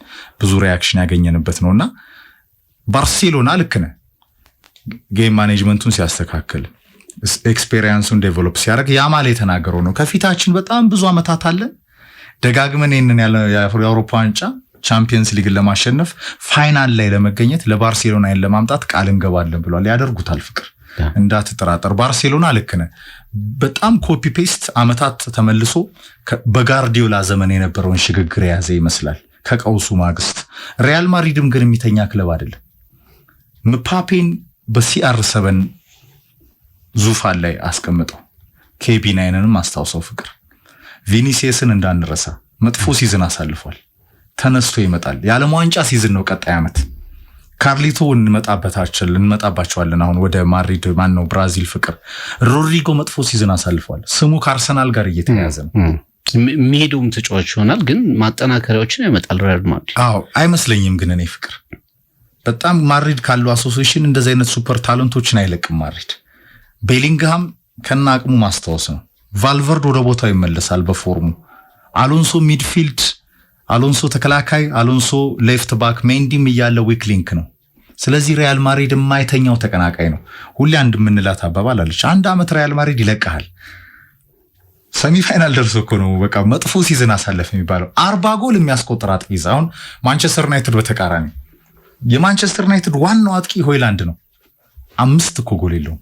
ብዙ ሪያክሽን ያገኘንበት ነውና ባርሴሎና ልክ ነህ ጌም ማኔጅመንቱን ሲያስተካክል ኤክስፔሪየንሱን ዴቨሎፕ ሲያደርግ ያማል የተናገረው ነው። ከፊታችን በጣም ብዙ አመታት አለ ደጋግመን ይሄንን የአውሮፓ ዋንጫ ቻምፒየንስ ሊግን ለማሸነፍ ፋይናል ላይ ለመገኘት ለባርሴሎና ለማምጣት ቃል እንገባለን ብሏል። ያደርጉታል ፍቅር እንዳትጠራጠር። ባርሴሎና ልክ ነህ በጣም ኮፒ ፔስት አመታት ተመልሶ በጋርዲዮላ ዘመን የነበረውን ሽግግር የያዘ ይመስላል ከቀውሱ ማግስት። ሪያል ማድሪድም ግን የሚተኛ ክለብ አይደለም። ምፓፔን በCR7 ዙፋን ላይ አስቀምጠው KB9ንም አስታውሰው ፍቅር ቪኒሲየስን እንዳንረሳ መጥፎ ሲዝን አሳልፏል። ተነስቶ ይመጣል። የዓለም ዋንጫ ሲዝን ነው ቀጣይ አመት። ካርሊቶ እንመጣባቸዋለን። አሁን ወደ ማድሪድ ማን ነው ብራዚል ፍቅር ሮድሪጎ መጥፎ ሲዝን አሳልፏል። ስሙ ከአርሰናል ጋር እየተያያዘ ነው። የሚሄደውም ተጫዋች ይሆናል ግን ማጠናከሪያዎችን ያመጣል ሪያል ማድሪድ። አይመስለኝም ግን እኔ ፍቅር በጣም ማድሪድ ካለው አሶሲዬሽን እንደዚህ አይነት ሱፐር ታለንቶችን አይለቅም ማድሪድ። ቤሊንግሃም ከና አቅሙ ማስታወስ ነው። ቫልቨርድ ወደ ቦታው ይመለሳል በፎርሙ። አሎንሶ ሚድፊልድ፣ አሎንሶ ተከላካይ፣ አሎንሶ ሌፍት ባክ፣ ሜንዲም እያለ ዊክ ሊንክ ነው። ስለዚህ ሪያል ማድሪድ የማይተኛው ተቀናቃይ ነው። ሁሌ አንድ የምንላት አባባል አለች፣ አንድ አመት ሪያል ማድሪድ ይለቀሃል። ሰሚፋይናል ደርሶ እኮ ነው በቃ መጥፎ ሲዝን አሳለፍ የሚባለው። 40 ጎል የሚያስቆጥር አጥቂ አሁን ማንቸስተር ዩናይትድ በተቃራኒ የማንቸስተር ዩናይትድ ዋናው አጥቂ ሆይላንድ ነው። 5 እኮ ጎል የለውም።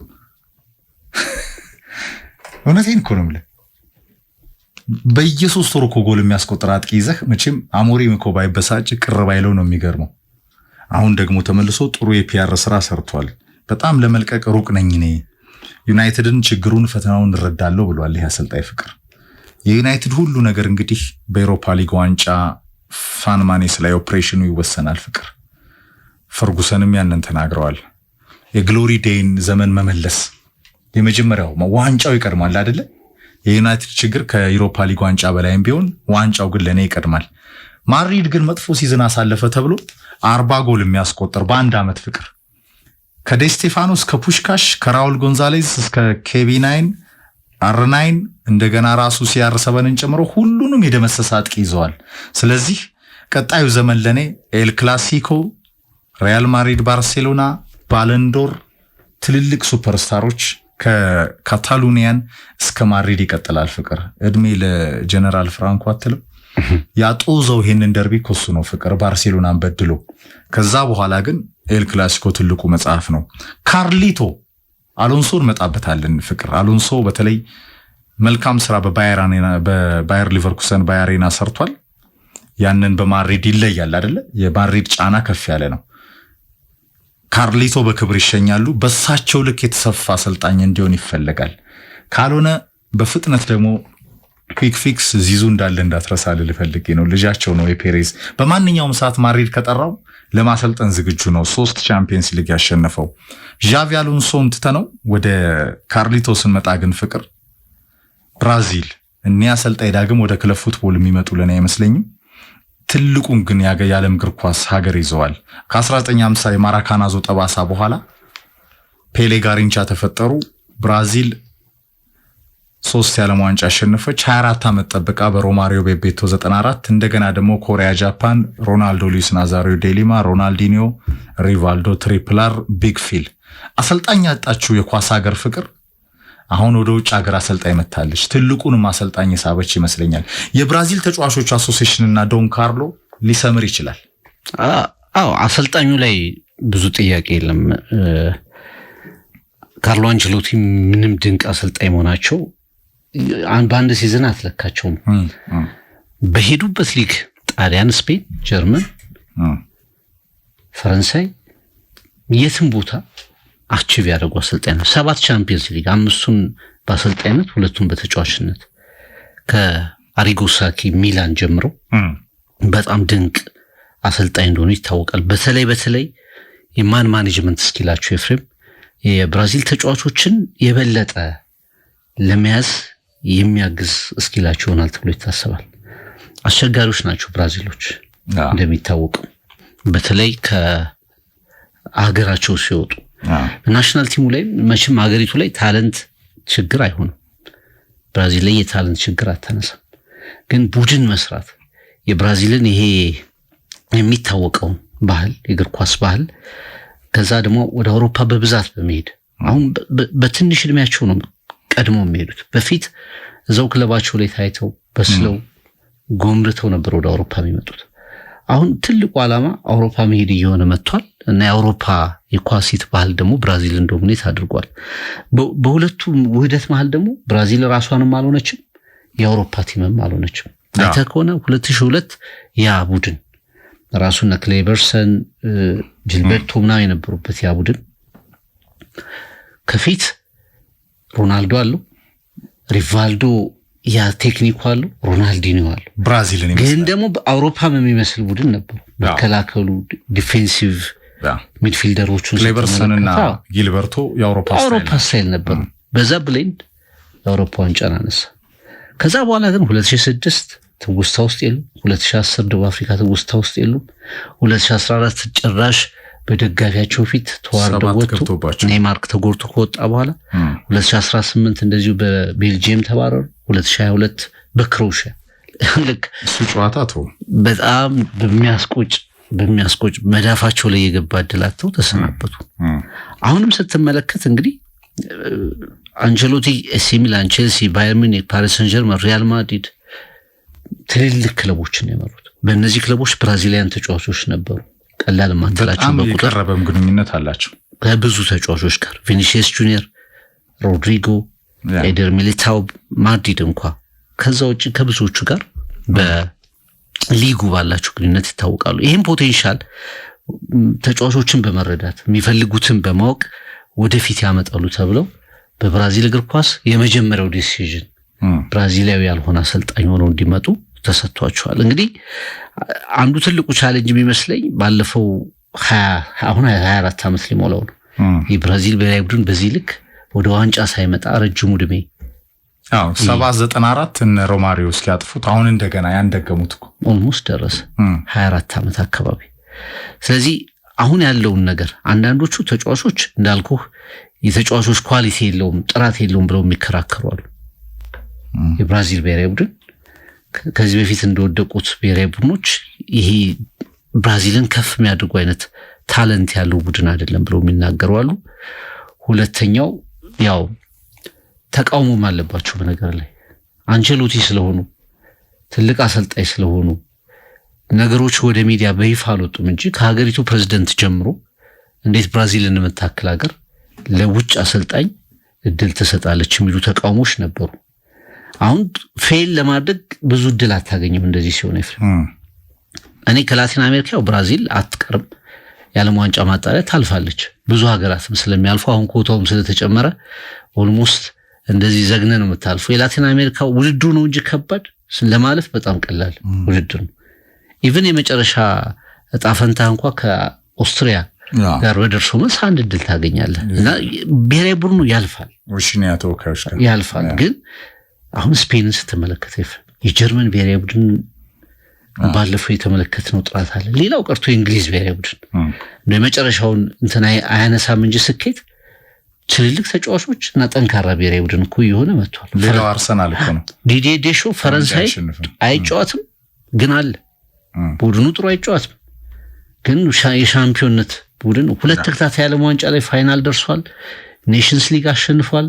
እውነቴን እኮ ነው የምልህ። በየ3 ወሩ እኮ ጎል የሚያስቆጥር አጥቂ ይዘህ መቼም አሞሪም እኮ ባይበሳጭ ቅር ባይለው ነው የሚገርመው። አሁን ደግሞ ተመልሶ ጥሩ የፒአር ስራ ሰርቷል። በጣም ለመልቀቅ ሩቅ ነኝ እኔ ዩናይትድን ችግሩን ፈተናውን እረዳለሁ ብሏል ይህ አሰልጣኝ ፍቅር። የዩናይትድ ሁሉ ነገር እንግዲህ በኤሮፓ ሊግ ዋንጫ ፋን ማኔስ ላይ ኦፕሬሽኑ ይወሰናል ፍቅር። ፈርጉሰንም ያንን ተናግረዋል። የግሎሪ ዴይን ዘመን መመለስ የመጀመሪያው ዋንጫው ይቀድማል አይደለ? የዩናይትድ ችግር ከዩሮፓ ሊግ ዋንጫ በላይም ቢሆን ዋንጫው ግን ለኔ ይቀድማል። ማድሪድ ግን መጥፎ ሲዝን አሳለፈ ተብሎ 40 ጎል የሚያስቆጥር በአንድ አመት ፍቅር ከዴስቴፋኖ እስከ ፑሽካሽ ከራውል ጎንዛሌዝ እስከ KB9 R9 እንደገና ራሱ CR7ን ጨምሮ ሁሉንም የደመሰሰ አጥቂ ይዘዋል። ስለዚህ ቀጣዩ ዘመን ለኔ ኤል ክላሲኮ፣ ሪያል ማድሪድ፣ ባርሴሎና፣ ባለንዶር ትልልቅ ሱፐርስታሮች ከካታሎኒያን እስከ ማድሪድ ይቀጥላል ፍቅር። እድሜ ለጀነራል ፍራንኮ አትልም? ያጦዘው ይሄንን ደርቢ ኮሱ ነው ፍቅር ባርሴሎናን በድሎ። ከዛ በኋላ ግን ኤል ክላሲኮ ትልቁ መጽሐፍ ነው። ካርሊቶ አሎንሶን መጣበታለን ፍቅር። አሎንሶ በተለይ መልካም ስራ በባየር ሊቨርኩሰን ባየሬና ሰርቷል። ያንን በማድሪድ ይለያል አይደለ? የማድሪድ ጫና ከፍ ያለ ነው። ካርሊቶ በክብር ይሸኛሉ። በሳቸው ልክ የተሰፋ አሰልጣኝ እንዲሆን ይፈልጋል። ካልሆነ በፍጥነት ደግሞ ኩዊክ ፊክስ ዚዙ እንዳለ እንዳትረሳ ልፈልጌ ነው። ልጃቸው ነው የፔሬዝ። በማንኛውም ሰዓት ማድሪድ ከጠራው ለማሰልጠን ዝግጁ ነው። 3 ቻምፒየንስ ሊግ ያሸነፈው ዣቪ አሎንሶን ትተነው ወደ ካርሊቶ ስንመጣ ግን ፍቅር ብራዚል እኒያ አሰልጣኝ ዳግም ወደ ክለብ ፉትቦል የሚመጡ ለኔ አይመስለኝም። ትልቁን ግን የዓለም እግር ኳስ ሀገር ይዘዋል። ከ1950 የማራካናዞ ጠባሳ በኋላ ፔሌ ጋሪንቻ ተፈጠሩ። ብራዚል 3 የዓለም ዋንጫ አሸነፈች። 24 ዓመት ጠብቃ በሮማሪዮ ቤቤቶ 94 እንደገና ደግሞ ኮሪያ ጃፓን ሮናልዶ ሉዊስ ናዛሪዮ ዴሊማ ሮናልዲኒዮ ሪቫልዶ ትሪፕላር ቢግ ፊል አሰልጣኝ ያጣችው የኳስ ሀገር ፍቅር አሁን ወደ ውጭ ሀገር አሰልጣኝ መታለች። ትልቁንም አሰልጣኝ ሳበች ይመስለኛል። የብራዚል ተጫዋቾች አሶሲዬሽን እና ዶን ካርሎ ሊሰምር ይችላል። አሰልጣኙ ላይ ብዙ ጥያቄ የለም። ካርሎ አንቸሎቲ ምንም ድንቅ አሰልጣኝ መሆናቸው በአንድ ሲዝን አትለካቸውም። በሄዱበት ሊግ ጣሊያን፣ ስፔን፣ ጀርመን፣ ፈረንሳይ የትም ቦታ አቺቭ ያደረጉ አሰልጣኝ ነው። 7 ቻምፒየንስ ሊግ፣ 5ቱን በአሰልጣኝነት 2ቱን በተጫዋችነት ከአሪጎ ሳኪ ሚላን ጀምሮ በጣም ድንቅ አሰልጣኝ እንደሆኑ ይታወቃል። በተለይ የማን ማኔጅመንት ስኪላቸው ኤፍሬም የብራዚል ተጫዋቾችን የበለጠ ለመያዝ የሚያግዝ ስኪላቸው ይሆናል ተብሎ ይታሰባል። አስቸጋሪዎች ናቸው ብራዚሎች እንደሚታወቀው፣ በተለይ ከሀገራቸው ሲወጡ ናሽናል ቲሙ ላይ መቼም ሀገሪቱ ላይ ታለንት ችግር አይሆንም። ብራዚል ላይ የታለንት ችግር አታነሳም። ግን ቡድን መስራት የብራዚልን ይሄ የሚታወቀው ባህል የእግር ኳስ ባህል ከዛ ደግሞ ወደ አውሮፓ በብዛት በመሄድ አሁን በትንሽ እድሜያቸው ነው ቀድሞ የሚሄዱት። በፊት እዛው ክለባቸው ላይ ታይተው በስለው ጎምርተው ነበር ወደ አውሮፓ የሚመጡት። አሁን ትልቁ ዓላማ አውሮፓ መሄድ እየሆነ መጥቷል እና የአውሮፓ የኳሲት ባህል ደግሞ ብራዚልን ዶሚኔት አድርጓል። በሁለቱ ውህደት መሃል ደግሞ ብራዚል ራሷንም አልሆነችም፣ የአውሮፓ ቲምም አልሆነችም። አይተህ ከሆነ 2002 ያ ቡድን ራሱና ክሌበርሰን ጂልበርቶ ምናምን የነበሩበት ያ ቡድን ከፊት ሮናልዶ አለው፣ ሪቫልዶ ያ ቴክኒኩ አለው፣ ሮናልዲኒዮ አለው። ብራዚልን ግን ደግሞ በአውሮፓም የሚመስል ቡድን ነበሩ። መከላከሉ ዲፌንሲቭ ሚድፊልደሮቹን ክሌበርሰንና ጊልበርቶ የአውሮፓ ስታይል ነበሩ። በዛ ብሌንድ የአውሮፓ ዋንጫን አነሳ። ከዛ በኋላ ግን 2006 ትውስታ ውስጥ የሉም። 2010 ደቡብ አፍሪካ ትውስታ ውስጥ የሉም። 2014 ጭራሽ በደጋፊያቸው ፊት ተዋርደው ወጡ። ኔይማር ተጎድቶ ከወጣ በኋላ 2018 እንደዚሁ በቤልጂየም ተባረሩ። 2022 በክሮኤሺያ ልክ እሱ ጨዋታ በጣም በሚያስቆጭ መዳፋቸው ላይ የገባ ድላተው ተሰናበቱ። አሁንም ስትመለከት እንግዲህ አንቸሎቲ ኤሲ ሚላን፣ ቼልሲ፣ ባየር ሙኒክ፣ ፓሪስ ሰን ጀርመን፣ ሪያል ማድሪድ ትልልቅ ክለቦችን የመሩት። በእነዚህ ክለቦች ብራዚሊያን ተጫዋቾች ነበሩ። ቀላል ማንተላቸው በቁጥር የቀረበም ግንኙነት አላቸው ከብዙ ተጫዋቾች ጋር ቪኒሲየስ ጁኒየር፣ ሮድሪጎ፣ ኤደር ሚሊታው፣ ማድሪድ እንኳ ከዛ ውጭ ከብዙዎቹ ጋር በሊጉ ባላቸው ግንኙነት ይታወቃሉ። ይህም ፖቴንሻል ተጫዋቾችን በመረዳት የሚፈልጉትን በማወቅ ወደፊት ያመጣሉ ተብለው በብራዚል እግር ኳስ የመጀመሪያው ዲሲዥን ብራዚላዊ ያልሆነ አሰልጣኝ ሆነው እንዲመጡ ተሰጥቷቸዋል። እንግዲህ አንዱ ትልቁ ቻሌንጅ የሚመስለኝ ባለፈው 24 ዓመት ሊሞላው ነው የብራዚል ብሔራዊ ቡድን በዚህ ልክ ወደ ዋንጫ ሳይመጣ ረጅሙ ዕድሜ 94 እነ ሮማሪዮ እስኪያጥፉት አሁን እንደገና ያንደገሙት እኮ ኦልሞስት ደረሰ 24 ዓመት አካባቢ። ስለዚህ አሁን ያለውን ነገር አንዳንዶቹ ተጫዋቾች እንዳልኩህ የተጫዋቾች ኳሊቲ የለውም ጥራት የለውም ብለው የሚከራከሩ አሉ። የብራዚል ብሔራዊ ቡድን ከዚህ በፊት እንደወደቁት ብሔራዊ ቡድኖች ይሄ ብራዚልን ከፍ የሚያደርጉ አይነት ታለንት ያለው ቡድን አይደለም ብለው የሚናገሩ አሉ። ሁለተኛው ያው ተቃውሞም አለባቸው። በነገር ላይ አንቸሎቲ ስለሆኑ ትልቅ አሰልጣኝ ስለሆኑ ነገሮች ወደ ሚዲያ በይፋ አልወጡም እንጂ ከሀገሪቱ ፕሬዝዳንት ጀምሮ እንዴት ብራዚልን የምታክል ሀገር ለውጭ አሰልጣኝ እድል ትሰጣለች የሚሉ ተቃውሞች ነበሩ። አሁን ፌል ለማድረግ ብዙ እድል አታገኝም እንደዚህ ሲሆን ኤፍሬም። እኔ ከላቲን አሜሪካው ብራዚል አትቀርም፣ የዓለም ዋንጫ ማጣሪያ ታልፋለች። ብዙ ሀገራትም ስለሚያልፉ አሁን ኮታውም ስለተጨመረ ኦልሞስት እንደዚህ ዘግነ ነው የምታልፈው። የላቲን አሜሪካው ውድድሩ ነው እንጂ ከባድ ለማለፍ በጣም ቀላል ውድድር ነው። ኢቭን የመጨረሻ እጣ ፈንታ እንኳ ከኦስትሪያ ጋር በደርሶ መልስ አንድ እድል ታገኛለህ እና ብሔራዊ ቡድኑ ያልፋል ያልፋል። ግን አሁን ስፔንን ስትመለከት የጀርመን ብሔራዊ ቡድን ባለፈው የተመለከትነው ጥራት አለ። ሌላው ቀርቶ የእንግሊዝ ብሔራዊ ቡድን የመጨረሻውን እንትን አያነሳም እንጂ ስኬት ትልልቅ ተጫዋቾች እና ጠንካራ ብሔራዊ ቡድን እኮ የሆነ መጥቷል። ሌላው አርሰናል እኮ ነው። ዲዲዬ ዴሾ ፈረንሳይ አይጫወትም ግን አለ። ቡድኑ ጥሩ አይጫወትም ግን የሻምፒዮንነት ቡድን 2 ተከታታይ ዓለም ዋንጫ ላይ ፋይናል ደርሷል። ኔሽንስ ሊግ አሸንፏል።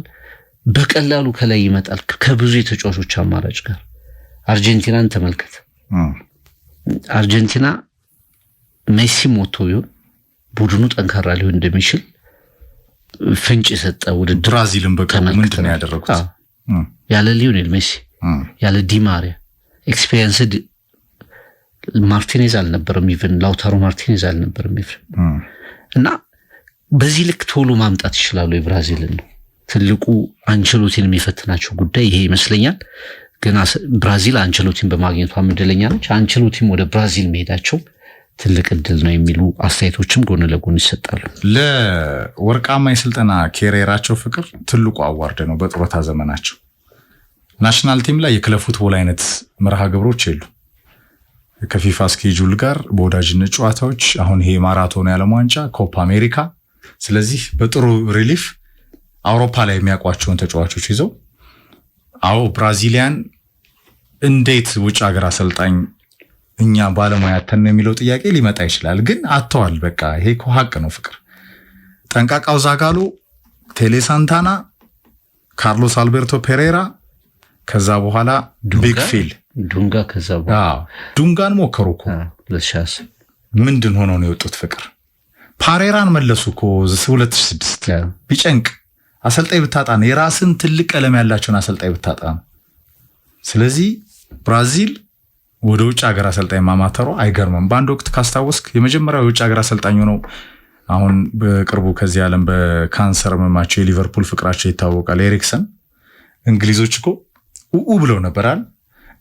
በቀላሉ ከላይ ይመጣል ከብዙ የተጫዋቾች አማራጭ ጋር። አርጀንቲናን ተመልከት። አርጀንቲና ሜሲ ሞቶ ቢሆን ቡድኑ ጠንካራ ሊሆን እንደሚችል ፍንጭ የሰጠ ውድድር ብራዚልን በቅርቡ ምንድን ነው ያደረጉት? ያለ ሊዮኔል ሜሲ ያለ ዲማሪያ ኤክስፒሪየንስድ ማርቲኔዝ አልነበረም፣ ኢቭን ላውታሮ ማርቲኔዝ አልነበረም ኢቭን እና በዚህ ልክ ቶሎ ማምጣት ይችላሉ የብራዚልን ነው ትልቁ አንቸሎቲን የሚፈትናቸው ጉዳይ ይሄ ይመስለኛል። ግን ብራዚል አንቸሎቲን በማግኘቷ ምድለኛ ነች። አንቸሎቲም ወደ ብራዚል መሄዳቸው ትልቅ እድል ነው የሚሉ አስተያየቶችም ጎን ለጎን ይሰጣሉ። ለወርቃማ የስልጠና ኬሪየራቸው ፍቅር ትልቁ አዋርድ ነው በጡረታ ዘመናቸው። ናሽናል ቲም ላይ የክለብ ፉትቦል አይነት መርሃ ግብሮች የሉ ከፊፋ ስኬጁል ጋር በወዳጅነት ጨዋታዎች አሁን ይሄ ማራቶን የዓለም ዋንጫ ኮፓ አሜሪካ። ስለዚህ በጥሩ ሪሊፍ አውሮፓ ላይ የሚያውቋቸውን ተጫዋቾች ይዘው ብራዚሊያን እንዴት ውጭ ሀገር አሰልጣኝ እኛ ባለሙያ ተን የሚለው ጥያቄ ሊመጣ ይችላል። ግን አጥተዋል። በቃ ይሄ እኮ ሀቅ ነው ፍቅር። ጠንቃቃው ዛጋሎ፣ ቴሌ ሳንታና፣ ካርሎስ አልቤርቶ ፔሬራ ከዛ በኋላ ቢግ ፊል ዱንጋ ከዛ በኋላ ዱንጋን ሞከሩ እኮ ለሻስ ምንድን ሆኖ ነው የወጡት ፍቅር? ፓሬራን መለሱ እኮ 2006 ቢጨንቅ አሰልጣኝ ብታጣ ነው የራስን ትልቅ ቀለም ያላቸውን አሰልጣኝ ብታጣ ነው። ስለዚህ ብራዚል ወደ ውጭ ሀገር አሰልጣኝ ማማተሩ አይገርምም። በአንድ ወቅት ካስታወስክ የመጀመሪያው የውጭ ሀገር አሰልጣኝ ነው። አሁን በቅርቡ ከዚህ ዓለም በካንሰር መማቸው የሊቨርፑል ፍቅራቸው ይታወቃል። ኤሪክሰን እንግሊዞች እኮ ብለው ነበራል።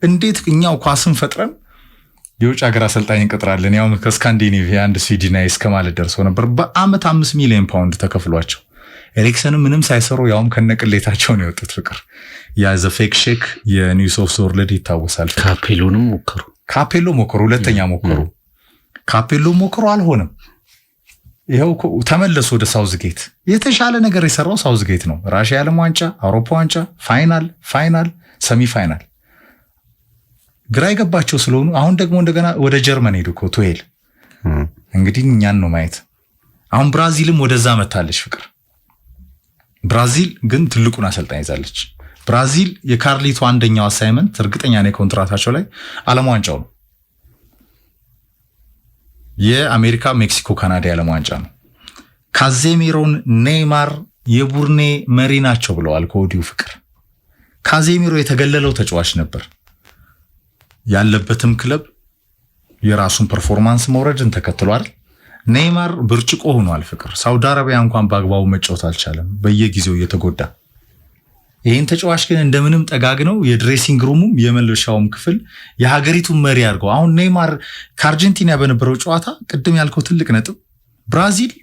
እንዴት እኛው ኳስን ፈጥረን የውጭ ሀገር አሰልጣኝ እንቀጥራለን ያው ከስካንዲኔቪያ አንድ ስዊድናዊ እስከማለት ደርሰው ነበር። በአመት 5 ሚሊዮን ፓውንድ ተከፍሏቸው ኤሪክሰን ምንም ሳይሰሩ ያውም ከነቅሌታቸው ነው የወጡት ፍቅር። ያ ዘ ፌክ ሼክ የኒውስ ኦፍ ዞርለድ ይታወሳል። ካፔሎ ሞከሩ፣ ሁለተኛ ሞከሩ፣ ካፔሎ ሞከሩ፣ አልሆነም። ይሄው ተመለሱ ወደ ሳውዝጌት። የተሻለ ነገር የሰራው ሳውዝጌት ነው። ራሽያ የዓለም ዋንጫ፣ አውሮፓ ዋንጫ፣ ፋይናል፣ ሰሚ ፋይናል ግራ የገባቸው ስለሆኑ አሁን ደግሞ እንደገና ወደ ጀርመን ሄዱ እኮ ቱሄል። እንግዲህ እኛን ነው ማየት። አሁን ብራዚልም ወደዛ መታለች ፍቅር። ብራዚል ግን ትልቁን አሰልጣኝ ይዛለች። ብራዚል የካርሊቶ አንደኛው አሳይመንት እርግጠኛ ነኝ ኮንትራታቸው ላይ ዓለም ዋንጫው ነው። የአሜሪካ፣ ሜክሲኮ፣ ካናዳ የዓለም ዋንጫ ነው። ካዜሚሮን፣ ኔይማር የቡርኔ መሪ ናቸው ብለዋል ከወዲሁ ፍቅር። ካዜሚሮ የተገለለው ተጫዋች ነበር። ያለበትም ክለብ የራሱን ፐርፎርማንስ መውረድን ተከትሏል። ኔይማር ብርጭቆ ሆኗል ፍቅር። ሳውዲ አረቢያ እንኳን በአግባቡ መጫወት አልቻለም፣ በየጊዜው እየተጎዳ። ይህን ተጫዋች ግን እንደምንም ጠጋግነው የድሬሲንግ ሩሙም የመልበሻውም ክፍል የሀገሪቱን መሪ አድርገው። አሁን ኔይማር ከአርጀንቲና በነበረው ጨዋታ ቅድም ያልከው ትልቅ ነጥብ ብራዚል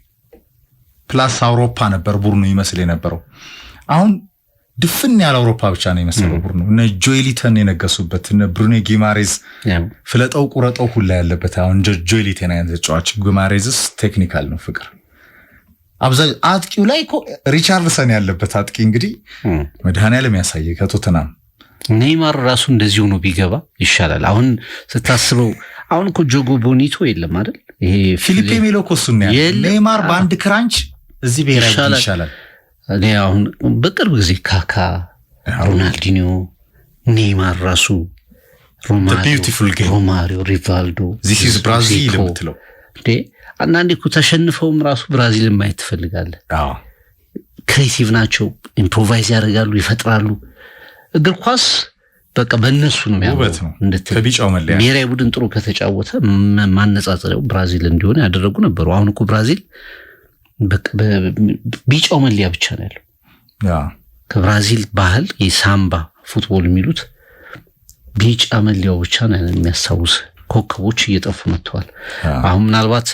ፕላስ አውሮፓ ነበር ቡድኑ ይመስል የነበረው። አሁን ድፍን ያለ አውሮፓ ብቻ ነው የመሰለው ቡድኑ። እነ ጆይሊተን የነገሱበት እነ ብሩኔ ጊማሬዝ ፍለጠው ቁረጠው ሁላ ያለበት። አሁን ጆይሊተን አይነት ተጫዋች፣ ጊማሬዝስ ቴክኒካል ነው ፍቅር። አብዛኛው አጥቂው ላይ እኮ ሪቻርድሰን ያለበት አጥቂ እንግዲህ መድኃኒዓለም ያሳየ ከቶተናም። ኔይማር ራሱ እንደዚህ ሆኖ ቢገባ ይሻላል። አሁን ስታስበው አሁን እኮ ጆጎ ቦኒቶ የለም አይደል? ይሄ ፊሊፔ ሜሎ እኮ እሱን ነው ያለው። ኔይማር በአንድ ክራንች እዚህ ብሔራዊ ይሻላል። እኔ አሁን በቅርብ ጊዜ ካካ፣ ሮናልዲኒዮ፣ ኔይማር ራሱ ሮማሪዮ፣ ሪቫልዶ this is ብራዚል የምትለው እንዴ? አንዳንዴ እኮ ተሸንፈውም ራሱ ብራዚልን ማየት ትፈልጋለህ። ክሬቲቭ ናቸው፣ ኢምፕሮቫይዝ ያደርጋሉ፣ ይፈጥራሉ። እግር ኳስ በቃ በእነሱ ነው የሚያምረው። ከቢጫው መለያ ብሔራዊ ቡድን ጥሩ ከተጫወተ ማነጻጸሪያው ብራዚል እንዲሆን ያደረጉ ነበሩ። አሁን እኮ ብራዚል ቢጫው መለያ ብቻ ነው ያለው። ከብራዚል ባህል የሳምባ ፉትቦል የሚሉት ቢጫ መለያው ብቻ ነው የሚያስታውስ። ኮከቦች እየጠፉ መጥተዋል። አሁን ምናልባት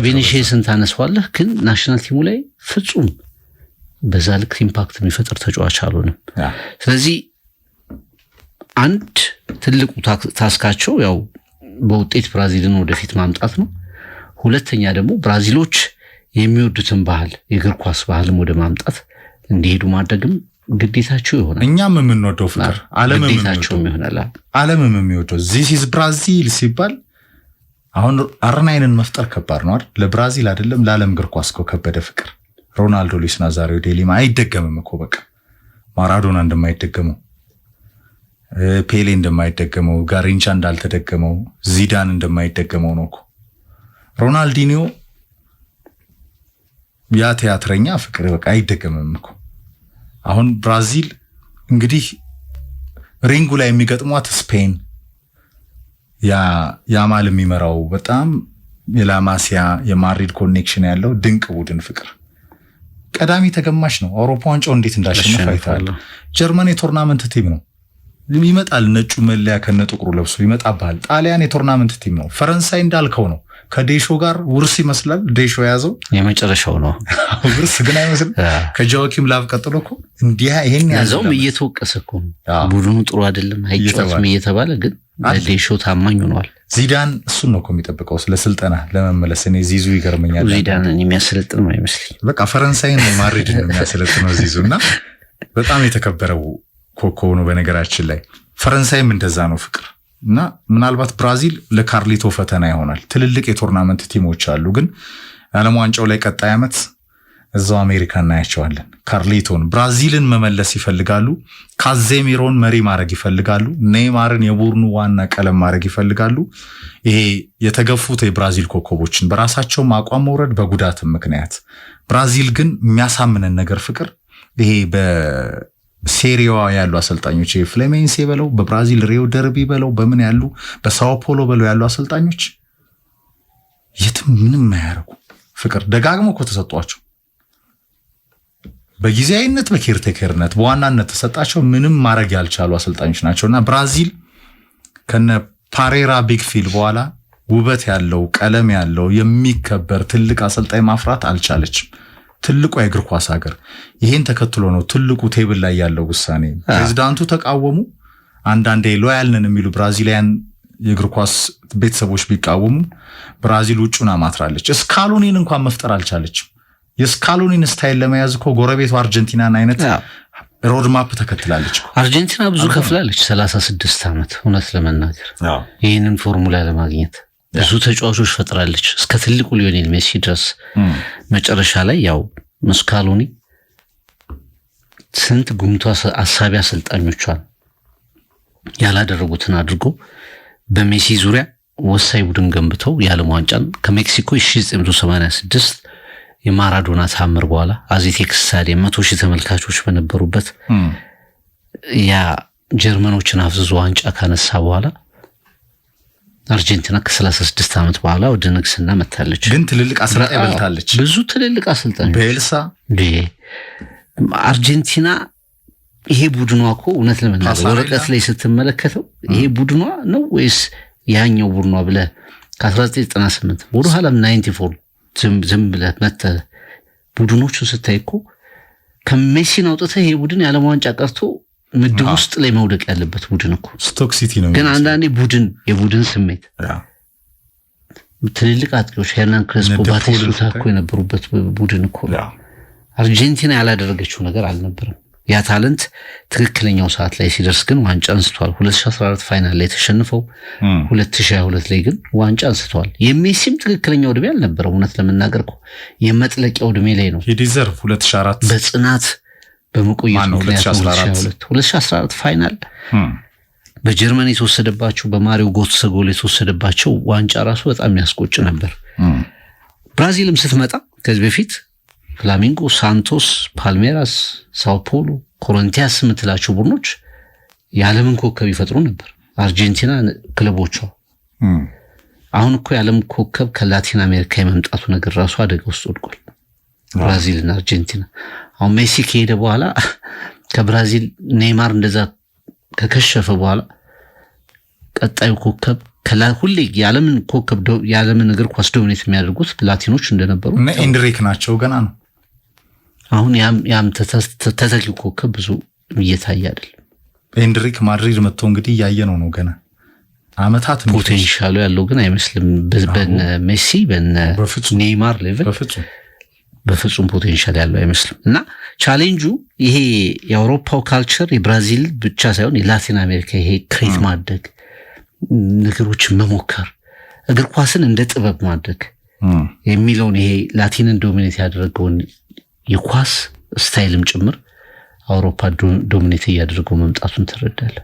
ቪኒሺየስን ታነሳዋለህ፣ ግን ናሽናል ቲሙ ላይ ፍጹም በዛ ልክ ኢምፓክት የሚፈጥር ተጫዋች አልሆነም። ስለዚህ አንድ ትልቁ ታስካቸው ያው በውጤት ብራዚልን ወደፊት ማምጣት ነው። ሁለተኛ ደግሞ ብራዚሎች የሚወዱትን ባህል የእግር ኳስ ባህልም ወደ ማምጣት እንዲሄዱ ማድረግም ግዴታቸው ይሆናል። እኛም የምንወደው ፍቅር ዓለምም የሚወደው this is ብራዚል ሲባል አሁን አርናይንን መፍጠር ከባድ ነው አይደል? ለብራዚል አይደለም ለዓለም እግር ኳስ እኮ ከበደ ፍቅር። ሮናልዶ፣ ሉዊስ ናዛሪዮ ዴሊማ አይደገምም እኮ በቃ ማራዶና እንደማይደገመው፣ ፔሌ እንደማይደገመው፣ ጋሪንቻ እንዳልተደገመው፣ ዚዳን እንደማይደገመው ነው እኮ። ሮናልዲኒዮ ያ ቲያትረኛ ፍቅር በቃ አይደገምም እኮ። አሁን ብራዚል እንግዲህ ሪንጉ ላይ የሚገጥሟት ስፔን ያማል የሚመራው በጣም የላማሲያ የማድሪድ ኮኔክሽን ያለው ድንቅ ቡድን ፍቅር ቀዳሚ ተገማሽ ነው። አውሮፓ ዋንጫው እንዴት እንዳሸነፈ አይታል። ጀርመን የቶርናመንት ቲም ነው፣ ይመጣል ነጩ መለያ ከነጥቁሩ ለብሶ ይመጣባል። ጣሊያን የቶርናመንት ቲም ነው። ፈረንሳይ እንዳልከው ነው፣ ከዴሾ ጋር ውርስ ይመስላል። ዴሾ የያዘው የመጨረሻው ነው፣ ውርስ ግን አይመስልም። ከጆዋኪም ላቭ ቀጥሎ እኮ እንዲያ ይሄን ያዘውም እየተወቀሰ እኮ ቡድኑ ጥሩ አይደለም አይጫወትም እየተባለ ግን ዴሾ ታማኝ ሆኗል። ዚዳን እሱን ነው እኮ የሚጠብቀው ስለ ስልጠና ለመመለስ። እኔ ዚዙ ይገርመኛል። ዚዳንን የሚያሰለጥን ነው አይመስልኝ። በቃ ፈረንሳይን ማድሪድን የሚያሰለጥነው ዚዙ እና በጣም የተከበረው ኮከብ ነው። በነገራችን ላይ ፈረንሳይም እንደዛ ነው ፍቅር እና ምናልባት ብራዚል ለካርሊቶ ፈተና ይሆናል። ትልልቅ የቶርናመንት ቲሞች አሉ፣ ግን የዓለም ዋንጫው ላይ ቀጣይ ዓመት እዛው አሜሪካ እናያቸዋለን። ካርሊቶን ብራዚልን መመለስ ይፈልጋሉ። ካዜሚሮን መሪ ማድረግ ይፈልጋሉ። ኔይማርን የቡድኑ ዋና ቀለም ማድረግ ይፈልጋሉ። ይሄ የተገፉት የብራዚል ኮከቦችን በራሳቸው አቋም መውረድ በጉዳትም ምክንያት ብራዚል ግን የሚያሳምነን ነገር ፍቅር ይሄ በሴሪዋ ያሉ አሰልጣኞች ፍሌሜንሴ በለው በብራዚል ሪዮ ደርቢ በለው በምን ያሉ በሳኦ ፖሎ በለው ያሉ አሰልጣኞች የትም ምንም አያረጉ ፍቅር ደጋግሞ እኮ ተሰጧቸው። በጊዜያዊነት በኬርቴከርነት በዋናነት ተሰጣቸው ምንም ማድረግ ያልቻሉ አሰልጣኞች ናቸውና ብራዚል ከነ ፓሬራ ቢግፊል በኋላ ውበት ያለው ቀለም ያለው የሚከበር ትልቅ አሰልጣኝ ማፍራት አልቻለችም። ትልቁ የእግር ኳስ ሀገር ይሄን ተከትሎ ነው ትልቁ ቴብል ላይ ያለው ውሳኔ። ፕሬዝዳንቱ ተቃወሙ። አንዳንዴ ሎያል ነን የሚሉ ብራዚሊያን የእግር ኳስ ቤተሰቦች ቢቃወሙ ብራዚል ውጩን አማትራለች። ስካሎኒን እንኳን መፍጠር አልቻለችም። የስካሎኒን ስታይል ለመያዝ እኮ ጎረቤቱ አርጀንቲናን አይነት ሮድማፕ ተከትላለች። አርጀንቲና ብዙ ከፍላለች 36 ዓመት እውነት ለመናገር ይህንን ፎርሙላ ለማግኘት ብዙ ተጫዋቾች ፈጥራለች እስከ ትልቁ ሊዮኔል ሜሲ ድረስ። መጨረሻ ላይ ያው ስካሎኒ ስንት ጉምቱ አሳቢ አሰልጣኞቿን ያላደረጉትን አድርጎ በሜሲ ዙሪያ ወሳኝ ቡድን ገንብተው የዓለም ዋንጫን ከሜክሲኮ 1986 የማራዶና ታምር በኋላ አዚቴክስ ስታዲየም 100,000 ተመልካቾች በነበሩበት ያ ጀርመኖችን አፍዝዞ ዋንጫ ካነሳ በኋላ አርጀንቲና ከ36 ዓመት በኋላ ወደ ንግስና መታለች። ግን ትልልቅ አሰልጣኝ በልታለች። ብዙ ትልልቅ አሰልጣኞች ቤልሳ አርጀንቲና ይሄ ቡድኗ እኮ እውነት ለመናገር ወረቀት ላይ ስትመለከተው ይሄ ቡድኗ ነው ወይስ ያኛው ቡድኗ ብለህ ከ1998 ወደ ኋላ 94 ዝም ብለህ መተህ ቡድኖቹን ስታይ እኮ ከሜሲን አውጥተህ ይሄ ቡድን የዓለም ዋንጫ ቀርቶ ምድብ ውስጥ ላይ መውደቅ ያለበት ቡድን እኮ ስቶክ ሲቲ ነው። ግን አንዳንዴ የቡድን ስሜት ትልልቅ አጥቂዎች ሄርናን ክሬስፖ ባቲስቱታ እኮ የነበሩበት ቡድን እኮ አርጀንቲና ያላደረገችው ነገር አልነበረም። ያ ታለንት ትክክለኛው ሰዓት ላይ ሲደርስ ግን ዋንጫ አንስቷል። 2014 ፋይናል ላይ ተሸንፈው 2022 ላይ ግን ዋንጫ አንስተዋል። የሜሲም ትክክለኛው ዕድሜ አልነበረም። እውነት ለመናገር እኮ የመጥለቂያው ዕድሜ ላይ ነው። ዲዘርቭ 2004 በጽናት በመቆየት ምክንያት 2014 ፋይናል በጀርመን የተወሰደባቸው በማሪዮ ጎትሰ ጎል የተወሰደባቸው ዋንጫ ራሱ በጣም የሚያስቆጭ ነበር። ብራዚልም ስትመጣ ከዚህ በፊት ፍላሚንጎ፣ ሳንቶስ፣ ፓልሜራስ፣ ሳኦ ፖሎ፣ ኮሪንቲያንስ የምትላቸው ቡድኖች የዓለምን ኮከብ ይፈጥሩ ነበር። አርጀንቲና ክለቦቿ አሁን እኮ የዓለም ኮከብ ከላቲን አሜሪካ የመምጣቱ ነገር ራሱ አደጋ ውስጥ ወድቋል። ብራዚልና አርጀንቲና አሁን ሜሲ ከሄደ በኋላ ከብራዚል ኔይማር እንደዛ ከከሸፈ በኋላ ቀጣዩ ኮከብ ሁሌ የዓለምን ኮከብ የዓለምን እግር ኳስ ዶሚኔት የሚያደርጉት ላቲኖች እንደነበሩ እና ኤንድሪክ ናቸው ገና ነው። አሁን ያም ተተኪው ኮከብ ብዙ እየታየ አይደለም። ኤንድሪክ ማድሪድ መጥቶ እንግዲህ እያየነው ነው ገና አመታት ነው። ፖቴንሻሉ ያለው ግን አይመስልም። በነ ሜሲ በነ ኔይማር ሌቭል በፍጹም ፖቴንሻል ያለው አይመስልም። እና ቻሌንጁ ይሄ የአውሮፓው ካልቸር የብራዚል ብቻ ሳይሆን የላቲን አሜሪካ ይሄ ክሬት ማድረግ ነገሮችን መሞከር እግር ኳስን እንደ ጥበብ ማድረግ የሚለውን ይሄ ላቲንን ዶሚኔት ያደረገውን የኳስ ስታይልም ጭምር አውሮፓ ዶሚኔት እያደረገው መምጣቱን ትረዳለህ።